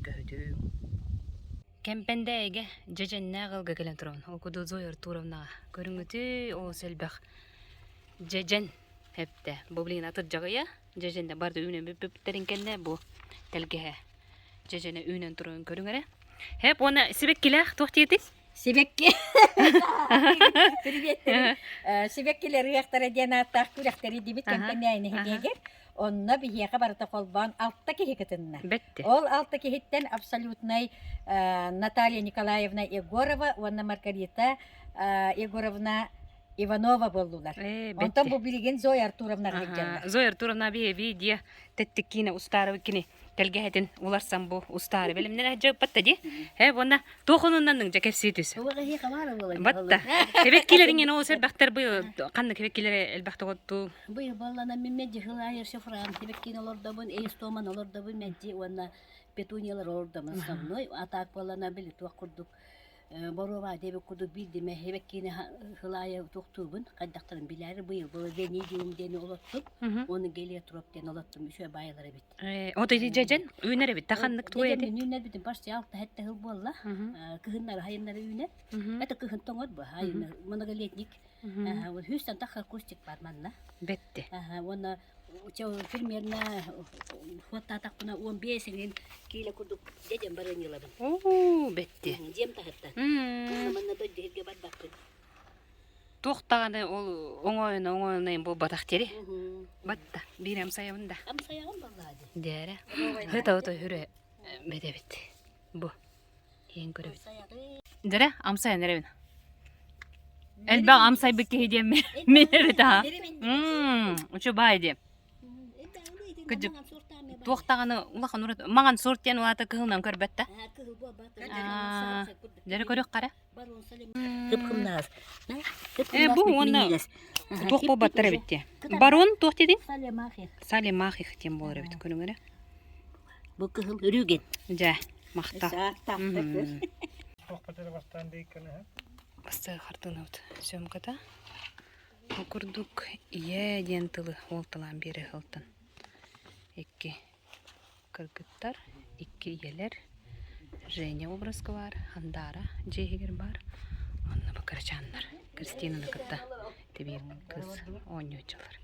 Кемпенде әйге жеженне ғылға келен тұрын. Ол күді зойыр туровна көріңіті ол сәлбәқ жежен әпті. Бұл білген атыр жағыя. Жеженде барды үйінен бүптерін кенде бұл тәлге жежене үйінен тұрын көріңірі. Әп, оны себек келәқ тоқты етік? Себекке. Привет. Себеккелер яқтара денаттақ күрәқтері дебет кемпенде әйні хедегер. Онна бихияқа барыта қолбан алтта кехекетінна. Бетті. Ол алтта кехеттен абсолютной Наталья Николаевна Егорова, онна Маргарита Егоровна Иванова болдулар. Онтан бұл білген Зоя Артуровна ғайджандар. Зоя Артуровна бейде тәттіккені ұстары өкені тәлгәһетін уларсан бұл ұстары. Білімнен әжі бәтті де. Оны тоқыныннан жәкәпсі түсі. Бәтті. Кебеккелеріңен ол сәлбәқтер бұл қанды кебеккелері әлбәқті қотту. Бұл балана мен мәджі ғылайыр шефран. Кебеккен олардабын, эйстоман олардабын мәджі. Оны петуниялар олардамын. Самной атақ балана білі туақ құрдық. Борова дебек кудук билдиме хебеккини хылая токтубун кайдактарын билери быйыл бул дени дени олоттук оны келе туруп ден олоттум үшө байылары бит. Оты жежен үйнере бит таханнык туеди. Үйнер бит башчы алты хетте хыл болла. Кыгыннар хайыннары үйнер. Это кыгын тоңот бу хайыннар моноголетник. Вот хүстен тахар кустик бар манна. Бетти. Оны примерно фото такпына 15-ен келе курдук дедем барынылабын. Оо, бетти. Дем тахатта. Манна дойдерге бардакты. Тоқтағаны ол оңойын бұл батақтері. Батта, бір амсаябында. Амсаябын балады. Дәрі. Ғыта хүрі бәді бетті. Бұ. Ең көрі бетті. Дәрі, амсайын әрі бін. Әлбәң амсай бүкке едем мен әрі таға. Ұчы бай едем. Күдіп. Тоқтағаны ұлақын ұрады. Маған сорттен ұлаты кығылынан көр бәтті. Дәрі көрек қара? Хып-хымнағыз. Бұл оны тоқ бол баттыры бітті. Барон тоқ дедің? Салемахих тем болыр бітті көрің әрі? Бұл кығыл үріген. Жа, мақта. Тоқ бәтері бастан дейкені. Басты қартын өт сөмката. Оқырдық ие ден тылы олтылан бері ғылтын. 2 кыргыттар, 2 иелер, Женя образы бар, Андара, Джейгер бар, онны бакарчандар, Кристина кытта, тебе кыз 13 жылдар.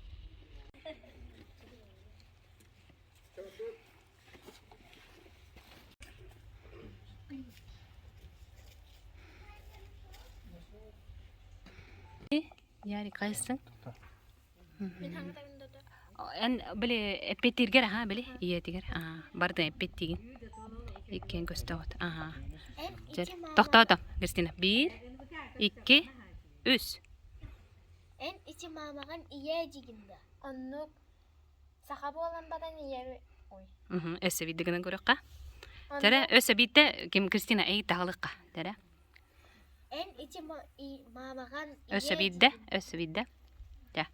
Яри кайсың? En böyle epettir gere ha böyle iyi tiger. Barda epettigin. İkken gösterot. Toxta. Kristina. 1 2 3. En içi mamağın iyi ciginde. Onu sahabı olan badan iyi. Oy. Esse videodan görüyoruz. Tere öse bitte kim Kristina ey tağlıqqa. Tere. En içi mamagan Öse bidde. Ja.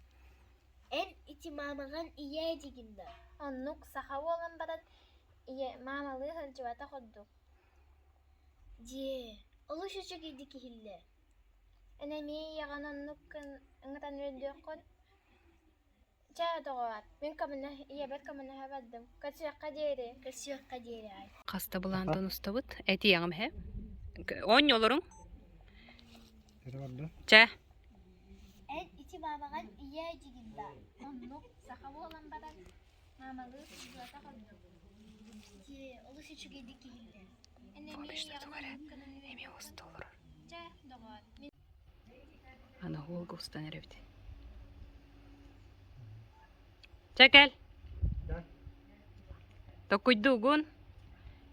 En içi mamagan iye diginde. Onnuk sahavu olan badan iye mamalı hıncıvata kodduk. Je, olu şu gidi kihille. Enemi yagan onnuk ıngatan röndükkün. Ja doğat. Ben kamına iyebet kamına havadım. Kaçıyakka deri ay. Kasta bulandan ustabıt. Eti yağım he. On yolurun. Ja. En içi mamagan iye diginde. Onnuk sahavu olan badan mamalı hıncıvata kodduk. Je, olu şu gidi kihille. Enemi yagan onnuk Emi usta olur. Ja doğat. Ana Olga ustan erevdi. Çekil. Tokuyduğun.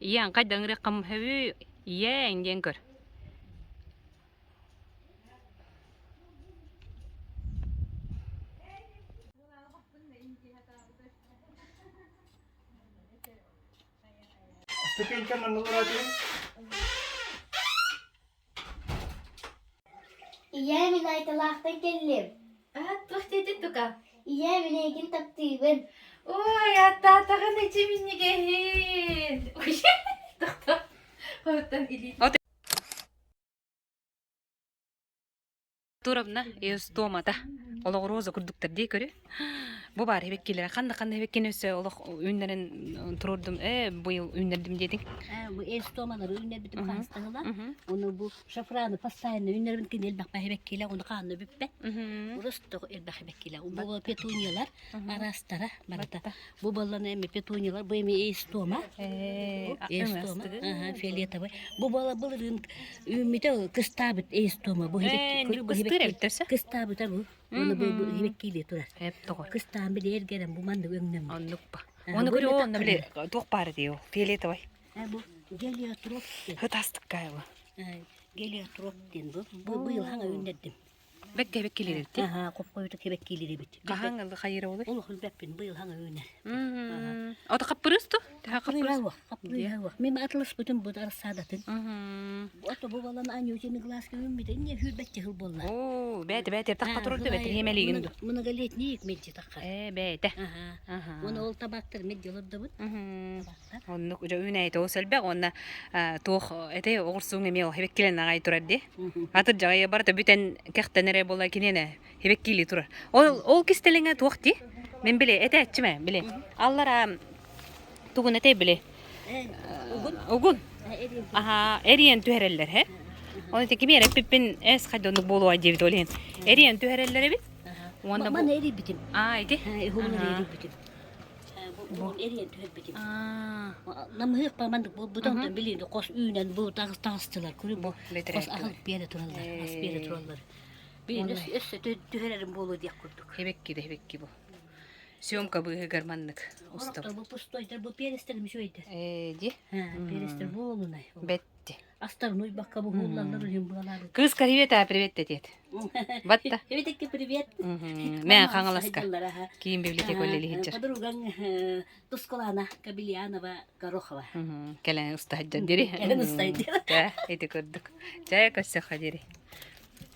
Iyan kadang rekam hewi. Iyan jengker. Sekian menurut İyi mi laytalaktan geldim. Tuh dedi tuka. İyi mi negin taptığın. Oy hatta takın içimini gehin. Oy. Tuh. Hortan ili. Turabna es tomata. Olog roza kurduktar diye göre. Bu bari hebekkiler. Kanda hebekkinöse olog ünlerin tururdum. Bu yıl ünlerdim dedin. Bu estomaları ünler bütün hastalılar. Onu bu şafranı pastayını ünlerin kin elbak behebekkiler onu kanlı büppe. Burası da elbak hebekkiler. Bu petunyalar arastara barata. Bu ballarını emme petunyalar bu emme estoma. Estoma. Fiyaliyata var. Bu balların ümide kıstabit estoma. Bu hebekkiler. Kıstabit bu. Onu bu hebekkiler turar. Hep doğru. Kıstan bir yer gelen bu manda ömnem. Anlık ba. Onu göre onu bile çok par diyor. Fiyaliyata var. Bu geliyor trop. Hıtastık galiba. Geliyor trop den bu. Bu yıl hangi ünledim. Bekkileri bitti. Kop koyduk bekkileri bitti. Kahangalı hayır olur. Onu hülbeppin bu yıl hangi ünler. O da kapırıstı. Kapırıstı. Mim atlas bütün bu arsadatın. Oto bu balan anyo jeni glas gibi mi de niye hülbetçe hıl bolla. Oo, bete takka tururdu bete yemeliğin. Bunu galet niye ekmeci takka. Bete. Onu ol tabaktır med yolur da bu. Onu uca üneyte o selbe ona toh ete oğursun emi o hebekkilen ağay turardı. Atır jagaya barda bütün kektenere bolla kinene hebekkili turar. Ol kistelinge tohti. Men bile ete etçime bile. Allara tugun ete bile. Ogun. Aha, eriyen tühereller he. Onu teki bir yere pippin es kadonu bolu acıvdı olen. Eriyen tühereller bit. Onda bana eri bitim. Idi. Hulu eri bitim. Bu eriyen tüher bitim. Nam hık pamandık bu da bilindi kos ünen bu tağıstılar kuru bu. Kos ahıl bir yere turallar. Bir yere turallar. Bir össe tühererin bolu diye kurduk. Hebekki bu. Syomka bu garmanlık usta. Bu pustoylar bu pierestelmiş öyle. Di. Pierestel bu olunay. Betti. Astar nuy bakka bu hullanlar öyle buralar. Kız kariveta привет dedi. Batta. Eveteki привет. Men kanalaska. Kim bibliotek öyle hiccer. Подруган Тусколана Кабильянова Горохова. Kelen usta hiccer diri. Kelen usta hiccer. Ja, eti kurduk. Jaya kassakha diri.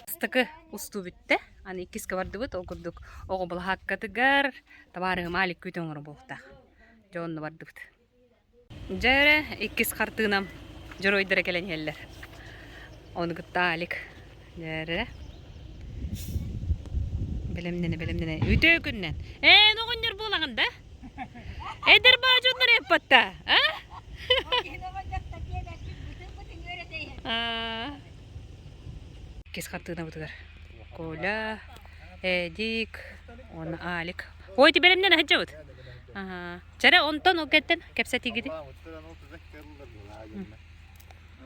Ustakı ustu bitti. Ani ikiske vardı bit okurduk. Oğu bula hakkatıgar. Tabarı malik kütüngür bulta. Joğunlu vardı bit. Jere ikis kartığınam. Joroydara gelen yeller. Onu gıttalik. Jere. Bilemdene. Üte günden. Ne günler bulağında? Eder baconlar hep batta. Ikis kartığına butugar. Kola, edik, onu alik. Oyti bilemdene hacavut. Çare ondan o getten kepseti gidi.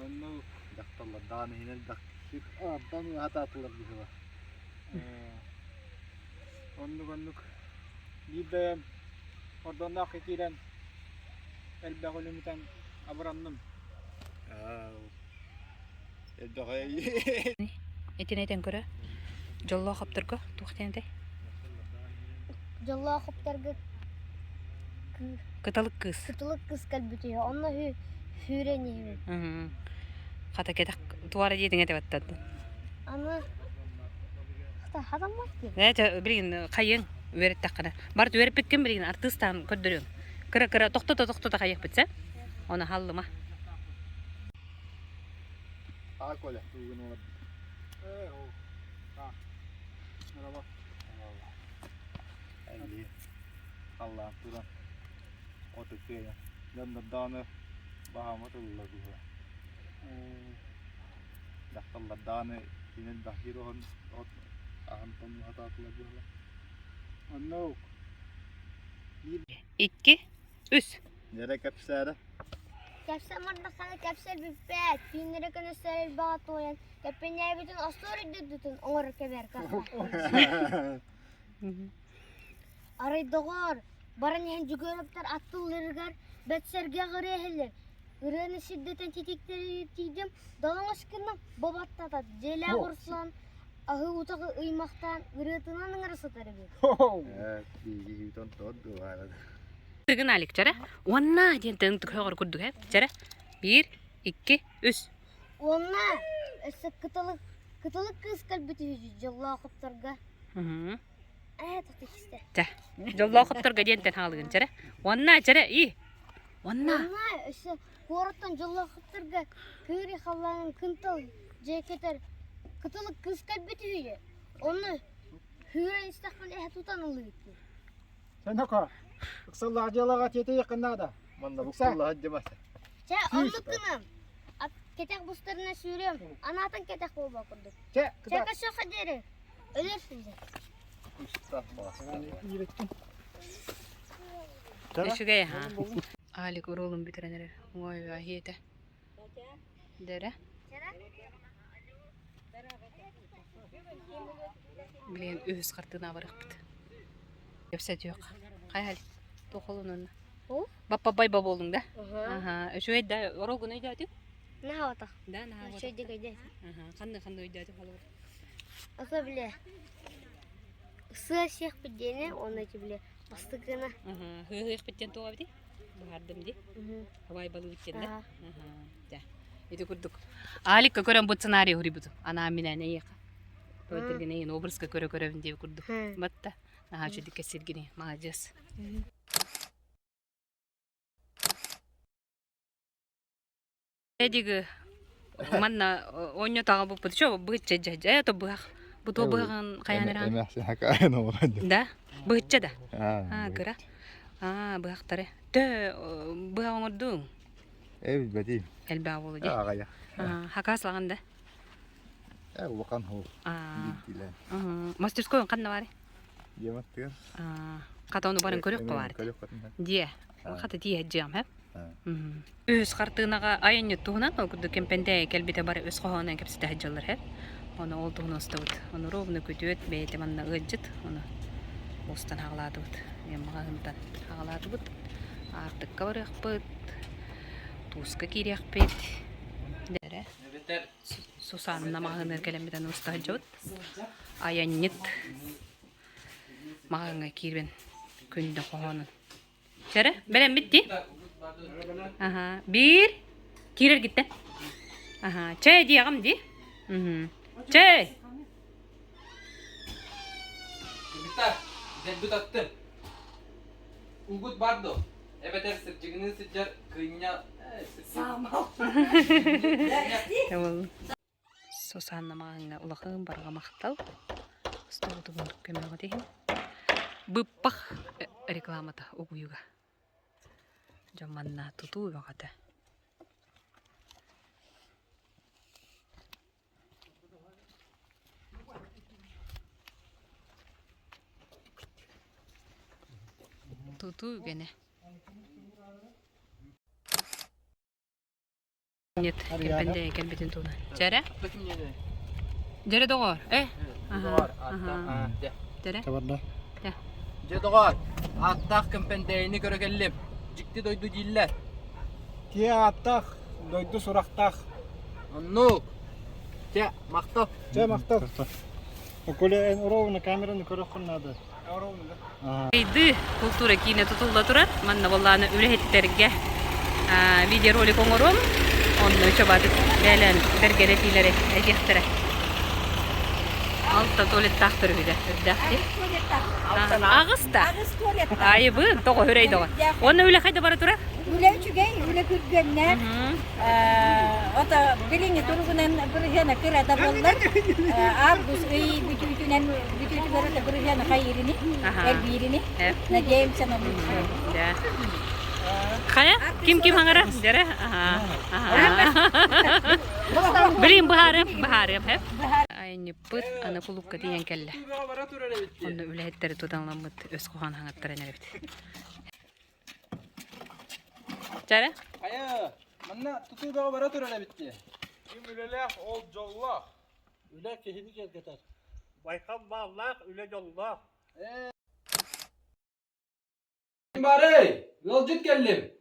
Onu daktallar dağını hinen daktık. Abdan hata atılır bize var. Onluk. Bir oradan da hakikaten elbette ölümden abrandım. Etine göre jollo kaptırgo tuhtende. Jollo kaptırgo Kıtalık kız. Kıtılık kız kalbiti. Onunla Hüreni. Kata kedak tuara jedin ete battadın. Ama hatta adam var ki. Ne bilin kayın verit takana. Bart verip bitken bilin artistan kördürüyorum. Kıra toxta kayak bitse. Ona hallıma. Alkole. Uygun olabilir. Merhaba. Elli. Allah'ım duran. O tüküyor ya. Dağını bahamat olurlar bu. Daktallar dağını yine dahil olan ahantın hata atılır. Anno. 2 3 Nereye kapsara? Kapsam orada kana kapsel bir pet. Pinlere kana sel bat oyan. Kapenya bütün astori dedutun onur keber kafa. Aray doğar. Baran yan jugöröpter attılırgar. Betserge gıreheller. Gıreni şiddeten titikleri tiydim. Dalın aşkına babattata. Cela orsan. Ahı utağı ıymaktan. Gıretınan ngırısı tarabı. Evet. Bir ton var. Tığın alik cara. Wanna diyen tığın tıkıyor kurduk hep. Cara. 1 2 3 Wanna. Esa kıtalık kız kalbeti yüzü. Jalla kıptarga. Tutuk işte. Cah. Jalla kıptarga diyen ten halığın cara. Wanna cara iyi. Wanna. Esa kuaratan jalla kıptarga. Kıri hallanın kıntal. Ceketer. Kıtalık kız kalbeti yüzü. Onu hüre istakbal tutan oluyor. Sen haka. Kısallah acılağa tete yakında da. Manda bu kısallah acımaz. Onluk kınam. Ketek buslarına sürüyorum. Anahtan ketek bol bakırdık. Çeka şoka deri. Ölürsün de. Şuraya ha. Alik orolum bitirenere. Vay vay yete. Dere. Bilen öz kartına varık bit. Yapsat yok. Kay hali. Tokolun onunla. Baba bay baba oldun da. Aha. Şu edde orol günü eddi. Ne havata? Da ne havata? Şöyle gaydi. Kandı eddi halı. Asa bile. Sığ şeyh bidene ona ki bile. Bastıkına. Hıhık bitten toğa bidi. Bahardım di. Havay balı bitten de. Da. Itu kurduk. Alik ka kören bu senaryo huri budu. Ana mine ne yaka. Öldürgene yine obrska köre diye kurduk. Batta. Aha şu dikesirgini mağacağız. Эдиги манна оньо тага бу путчо бычча жажа то бах бу то бахан каяныран Emeksin hakikaten olmadı. да бычча да гыра бахтаре тэ бахаңырдың Evet bedim. элба болу же Ağaya. хакаслаганда Bakan ho. Gittiler. мастерской кандай бар Yemektер. катауну барын көрөк го бар Körük katında. дие ката дие жам хеп Өз картынаға айын туһунан ол күрдү кемпенде келбите бар өз коһонан кепсите хаҗалар хеп. Оны ол туһуна остабыт. Оны ровно күтүөт бейте манна ыҗыт. Оны остан хагалатыбыт. Мен магынтан хагалатыбыт. Артык кабарыппыт. Туска кирекпет. Дере. Сусанна магыныр келембеден уста хаҗабыт. Аяннет. Магынга кирбен күндө коһонун. Çare, beren bitti. Aha, bir. Kirer gitti. Aha, çay diyeceğim di. Çay. Bitar, zebdut attım. Ugut bardo. Evet ersir, çıgının sıcar, kıynya. Sağmal. Tamam. Sosanna mağına ulağın barga maqtal. Stoğdu bunu kömürge deyin. Bıppaq reklamata okuyuga. Jamanna tutu vakata. Tutu gene. Нет, кемпенде келбетин туна. Жара? Жара догор. Жара? Tabarda. Ja. Cedoğar, attak kempendeyini göregelim. Cikti doydu diller. Tiye attak. Doydu suraktak. Annu. Te, maktab. Te maktab. Okule en orovna kameranı körökkünnadı. Orovna. Idi kultura kine tutulda turar. Manna vallana ürehetlerge видеоролик оңором. Онны чабатып бәлән бергәләтиләре әҗәхтере. Алта туалет тахтыр биде. Дәхти. Агыста. Айбы тога хүрәйде. Оны үле кайда бара тура? Үле үчүгәй, үле күргәннәр. Ата билине тургунан бер жана кырада булдылар. Август ый бүтүнән бүтүнән бер жана хайрини, элбирини. Надеемся на лучшее. Да. Кая? Ким аңара? Дәре? Билим бахары хәп. Айны пыт аны кулукка дигән кәллә. Онны үләттәре туданламыт өс куган хаңаттар әнә бит. Дәре? Кая? Манна тутуга бара турана битте. Ким үлеләх ол жоллах. Үле кехини келгетер. Байкам баллах үле жоллах. Бары, yol jit keldim.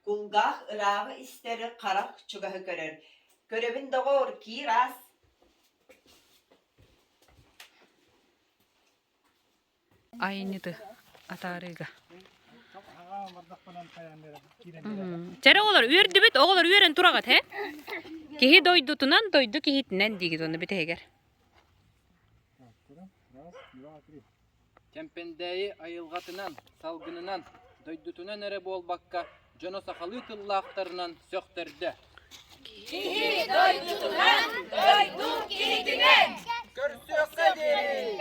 Kulgah ırağı isteri karak çugahı görür. Görevin doğur kiraz. Айныды атарыга. Жара олар үрді бит, оғылар үрен турагат, he? Кехи дойдутунан дойду кехитинен дигит оны бит егер. Кемпендәйи айылгатынан, салгынынан, дойдутунан эре болбакка, жоно сакалы тыллактарынан сөктерде. Кихи дойдутунан, дойду кихитинен. Көрсөк кадери.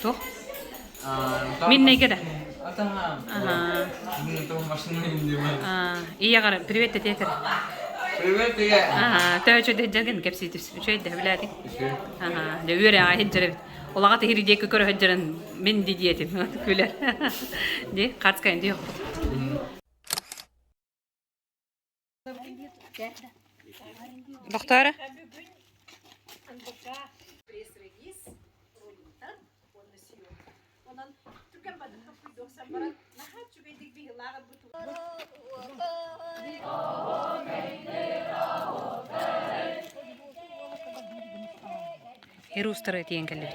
Тух. Min ne gede? Атаңа. Мен то машина индем. Иягар, привет тетер. Привет тебе. Тәүче дә җәген кепситис. Үчәй дә биләди. Дә үре аһиҗрә. Улага тәһири дә күкөр һәҗрән мен дидиятим. Күләр. Ди, картскай ди. Доктора? Herustara tien kelli.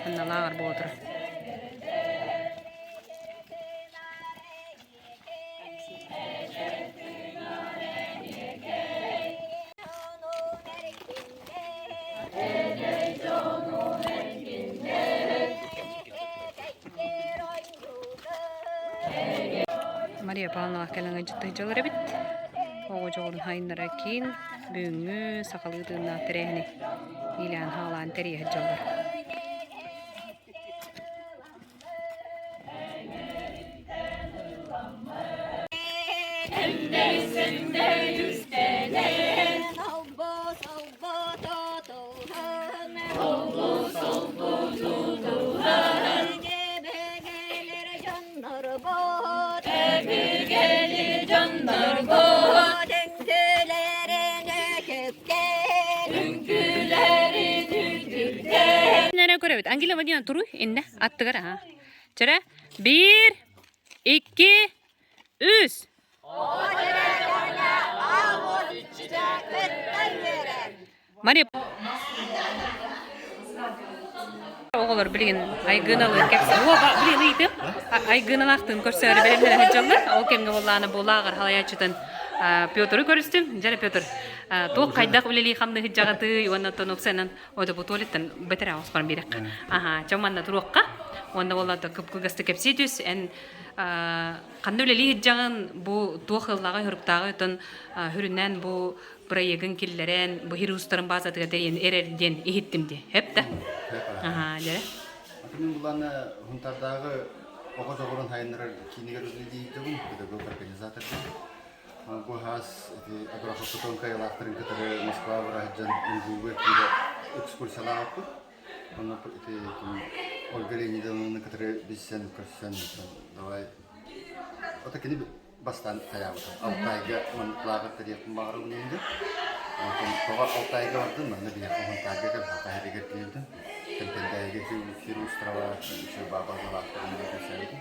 Anna lagar botra. Maria Paula kellan jittai jalare bit. Ogo jogorun haynara kin büngü sakalıdığına terehni ilan halan teriye jallar. Görevet. Angela Vadian turu inne attıgar ha. Çere 1 2 3 Maria Oğullar bilin aygınalı kepsi. O bilin iydi. Aygınalaktın körsöre belemler hacallar. O kemge bollany bolagar halayaçıdan Pyotr'u görüstüm. Jere Pyotr. Tuğ kaydak uleli xamdı hıcağıdı. Ona tonoksenan o da bu tualetten beter ağuspan birek. Çamanna turuqqa. Onda bolla da kıpkıgastı kepsitüs. En kandı uleli hıcağın bu tuğ hıllağı hırıptağı ötün hüründen bu proyegin killeren bu hirustarın bazı deyin ererden ihittim de. Hep de. Jere. Atımın bulanı huntardağı oğa zoğurun hayınları kiniger üzülüydü bu organizatör. Bu has agrofototon kayalatların katırı Moskva varahcan Inguv'e kile ekskursiyalar yaptı. Onu Olga Leonidovna'nın katırı bizsen kursan davay. O da kini bastan kayavdı. Altayga manıtlağı tarihim bağırı bunuydu. Sonra Altayga vardı mı? Ne diye Altayga kal Altayga geldi. Tempendayga şu Ustrava şu babazalar yaptı.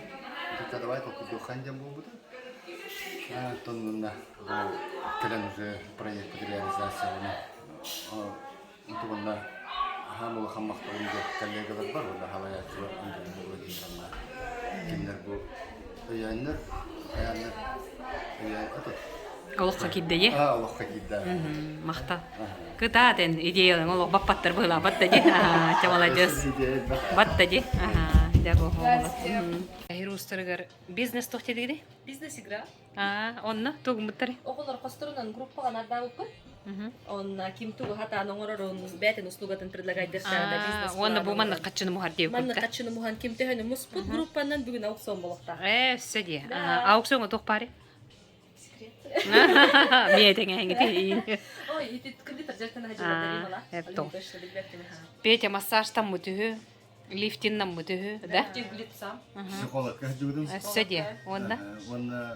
Это давай только духаньем будет. То на келен уже проект реализации. То на Һәм ул хаммактыгында коллегалар бар, ул халаячы аңгырылар. Кинләр бу яңнар, Олыққа кидді, е? Олыққа кидді. Мақта. Күтаден идеялың олық баппаттар бұйла, батта де. Молодец. Батта де. Хирустыргар бизнес тоқты дегде? Бизнес игра. Онна тоғым бұттары? Оғылар қостырынан группаға нарда бұппын. Он ким тугу хата ноңоророн бетен услугатын предлагайдер сагада бизнес. Онна бу манна качыны мухар деп. Манна качыны мухан ким техені муспут группанан бүгін аукцион болықта. Сөде. Аукционға тоқ пари? Миетен әңгіде. Ой, ити кредитер жертен хажырады бала. Эптол. Петя массажтан мұтығы, лифтиннан мұтығы, да? Психолог каждый. Сөде. Онна?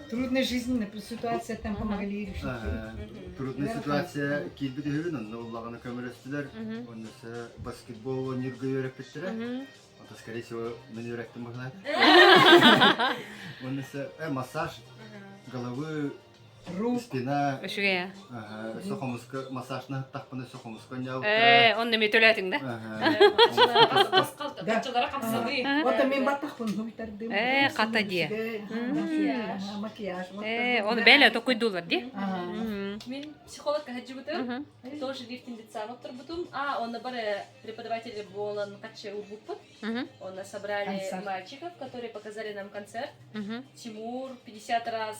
Трудная жизненная ситуация там помогли решить. Трудная ситуация килбиде хөвүн, но уллаганы көмөрөстүлөр. Онысы баскетбол ойнырга үйрөп биттире. Это скорее всего мен үйрөттүм багына. Онысы массаж головы, спина. Ошуга. Сохомуска массажны тақпыны сохомуска няу. Онны метөлөтүң да? Качылара қапсады. Вот мен баттақпын хубитардым. Қата де. Макияж. Оны бәлі тоқойдулар де? Мен психологка хаджибутым. Тоже лифтинде цамак турбутум. Он бары преподаватели болан каче урбуппут. Он собрали мальчиков, которые показали нам концерт. Тимур 50 раз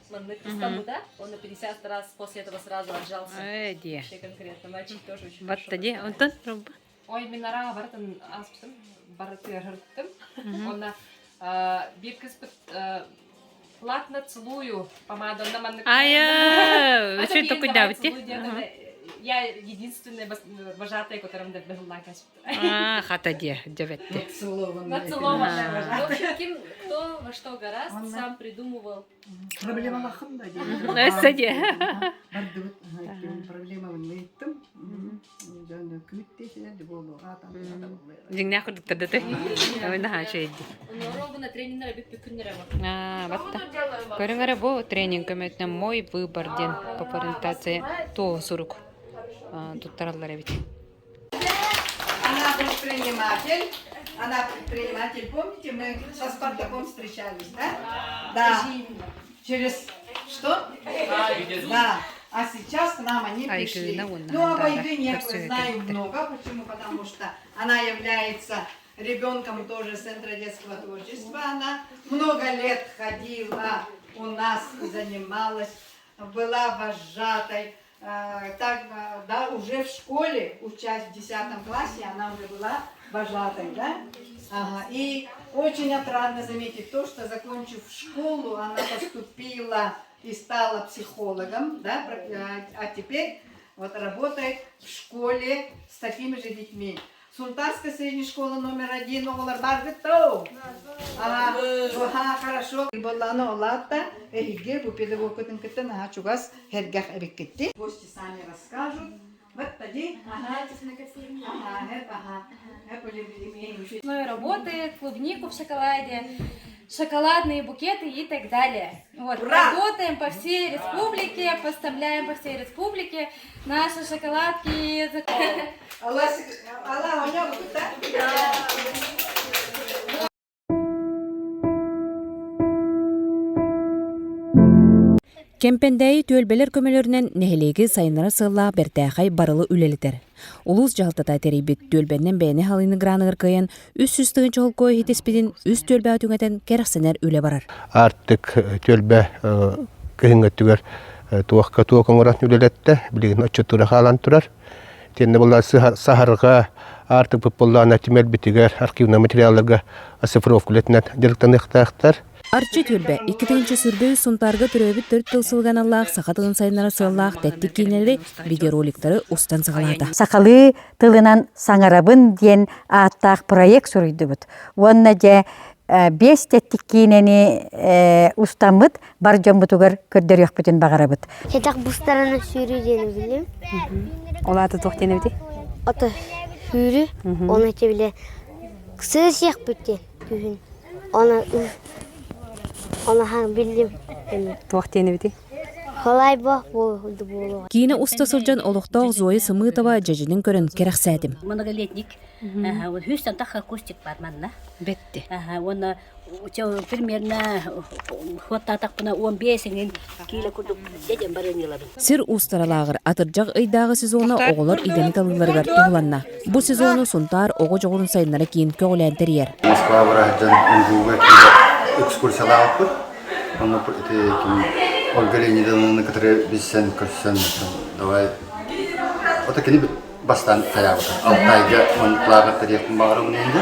манны кристаму, да? Он 50 раз после этого сразу отжался. Вообще конкретно. Мальчик тоже очень хорошо. Батта де? Онтан? Ой, мен араға бартын аспытым, барыты жырттым. Онна бір кіспіт платно целую помаду. Очень только давите. Я единственная вожатая, которая мне была Хата де, девятте. Нацелованная. В общем, кто во что гораст, сам придумывал. Проблема лахында. Сөде. Проблема нейттім. Жаны күміттесіне болу. Жеңне құрдықтар да ты? Ойна хашы еді. Ровно тренинглер бит күннері бар. Батта. Көріңері бұл тренинг көмөтінен мой выбор ден по ориентации то сурук. Тут тараллар бит. Она предприниматель. Она предприниматель. Помните, мы со Спартаком встречались, да? Да. Через что? Да. А сейчас к нам они пришли. Ну, об Айгыне я знаю много. Почему? Потому что она является ребенком тоже Центра детского творчества. Она много лет ходила у нас, занималась, была вожатой. Так, да, уже в школе, учась в 10 классе, она уже была вожатой, да? Ага. И очень отрадно заметить то, что, закончив школу, она поступила и стала психологом, да? А теперь вот работает в школе с такими же детьми. Сунтарская средняя школа №1, оғылар бар бітті. Ага, хорошо. Болланы олатта, әйге бұл педагогтың кіттін чугас хәргәх әбек кетті. Гости сами расскажут. Вот тади. Работает, клубнику в шоколаде, шоколадные букеты и так далее. Вот, Ура! работаем по всей республике, поставляем по всей республике наши шоколадки. Кемпендәй төлбелер көмөлөрүнөн нехелеги сайынара сылла бертәхай барылы үлелитер. Улус жалтата терибит төлбеннен бәйне халыны граныгыр кыйын, үс үстігін чоғыл көй хитеспедин үс төлбә өтүңетен керексенер үле барар. Артык төлбә кыйынгөттүгөр туаққа туақыңырат үлелетті, білігін отчеттура халан турар. Тенне болар сахарга артык бұппыллана темел битигер архивна материалларга оцифровкулетінен директан иқтақтар. Арчы төлбә 2-нче сүрбө сунтарга төрөбүт 4 тылсылган Аллах сахатыгын сайынара сыллах тәттик кинелери видеороликтары устан сыгалата. Сакалы тылынан саңарабын ден аттак проект сүрүйдүбүт. Онна же 5 тәттик кинени устамыт бар жомбутугар көрдөрөк бүтүн багарабыт. Хетак бустараны сүрүүдени билем. Олаты тоқтені біде? Ата сүрі, оны тебіле кысыр сек бүтті күйін. Оны хан білдім. Тоқтені біде? Холай бақ болу. Кийини уста сылжан олуқтақ Зоя Сымытова жажының көрін керексәдім. Многолетник. Вот хюстан таха кустик барманна. Бетти. Он примерно хватта тақпына 15 кило кудук деден барынылабын. Сир устаралағыр атыржақ ыйдағы сезоны оғылар идені талыларғар туғыланна. Бұл сезоны сұнтар оғы жоғылын сайынлары кейін көгіләнтер ер. Москва барахаджан унгуга экскурсиялар алып, оны Ольга Леонидовна, которая бисен көрсен, давай. Вот такие бастан таябы. Алтайга он плага тарихын бағыры мұнейді.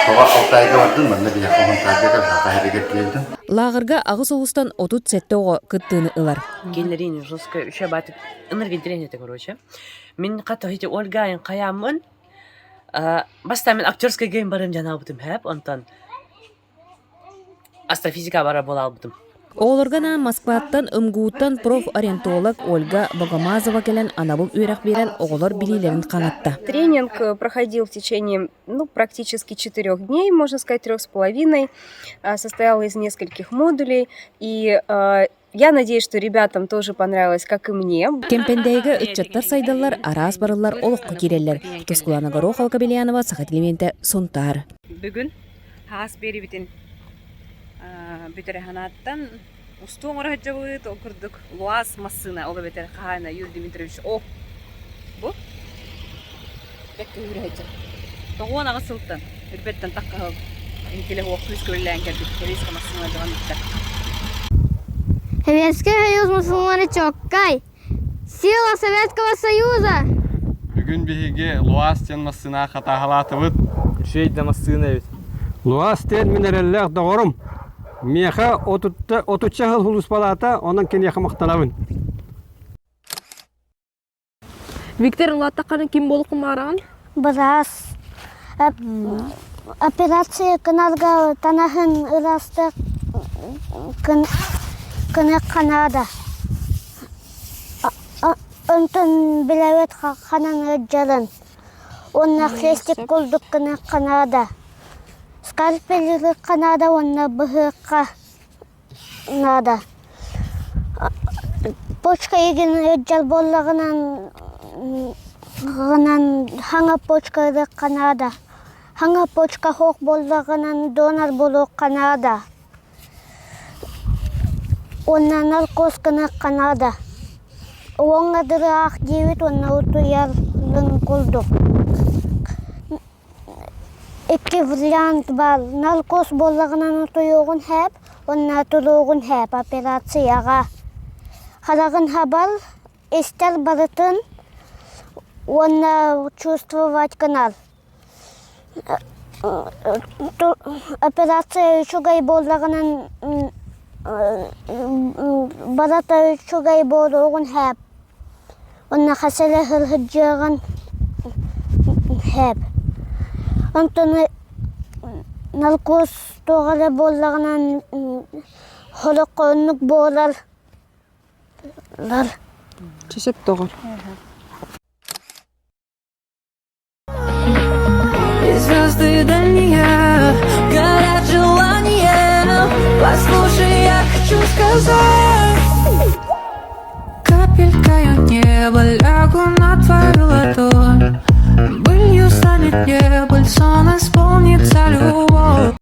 Тоға Алтайга бардым, мұнда бия қоғантайга қағырыға келдім. Лағырға ағыз олыстан отут сәтті оғы күттіні ұлар. Генерин жесткая еще батит энерготренер, короче. Мен қатты хити Ольгаин қаямын. Баста мен актерская гейм барым жана бутым хэп, онтан астрофизика бара бола бутым. Оларгана Москваттан ымгууттан профориентолог Ольга Богомазова келен анабыл үйрәк берен оғылар билилерін қанатта. Тренинг проходил в течение практически 4 дней, можно сказать 3,5. Состоял из нескольких модулей. И я надеюсь, что ребятам тоже понравилось, как и мне. Кемпендегі үтчаттар сайдалар, арас барылар олыққа керелер. Тускулана Горохова Кабелянова, Сахат Левенте, Сунтар. Бүгін хас бері бітін бүтері ханаттан ұстуң ұры жабыт, оқырдық Луаз Массына, олы бетер қағайна Юрий Дмитриевич. О, бұл? Бәкті үйрі әйтір. Тоғуан аға сылттан, үрбеттен таққа ғыл. Енкелі оқ өз көрілән кәрдік, Корейска Массына жаған біттер. Советский Союз мусульманы чоккай. Сила Советского Союза. Бүгін бігеге Луаз тен Массына қатағалаты бұд. Шейді Массына өт. Луаз тен минераллах доғырым. Меха отутча хыл хулус палата, онан кен яқы мақталабын. Виктор Латтақаны ким болу құмаран? Біраз. Операция каналға танахын ұрасты күні Канада. Онтын біләует қанан өджалын. Онна хрестик күлдік күні Канада. Скальпелері Канада, онна бұғыққа Канада. Почка еген өджал болығынан хаңа почка Канада. Хаңа почка хоқ болығынан донор болу Канада. Онна наркоз күні Канада. Оңа дыры ақ девет, онна ұтуярлың күлдік. Iki вариант бар. Наркоз болығынан ұтуюғын хәп, онна тұруғын хәп операцияға. Харағын хабар, істер барытын, онна чувствовать канал. Операция үшігай болығынан барата үшігай болуғын хәп. Онна қасылы хырхыджығын хәп. Антоны наркоз тоғалы болағынан холық өнік болар. Чесеп тоғыр. Звезды дальние горят желанием. Послушай, я хочу сказать. Капелькой неба лягу на твою ладонь. Былью станет небо, сон исполнится любовь.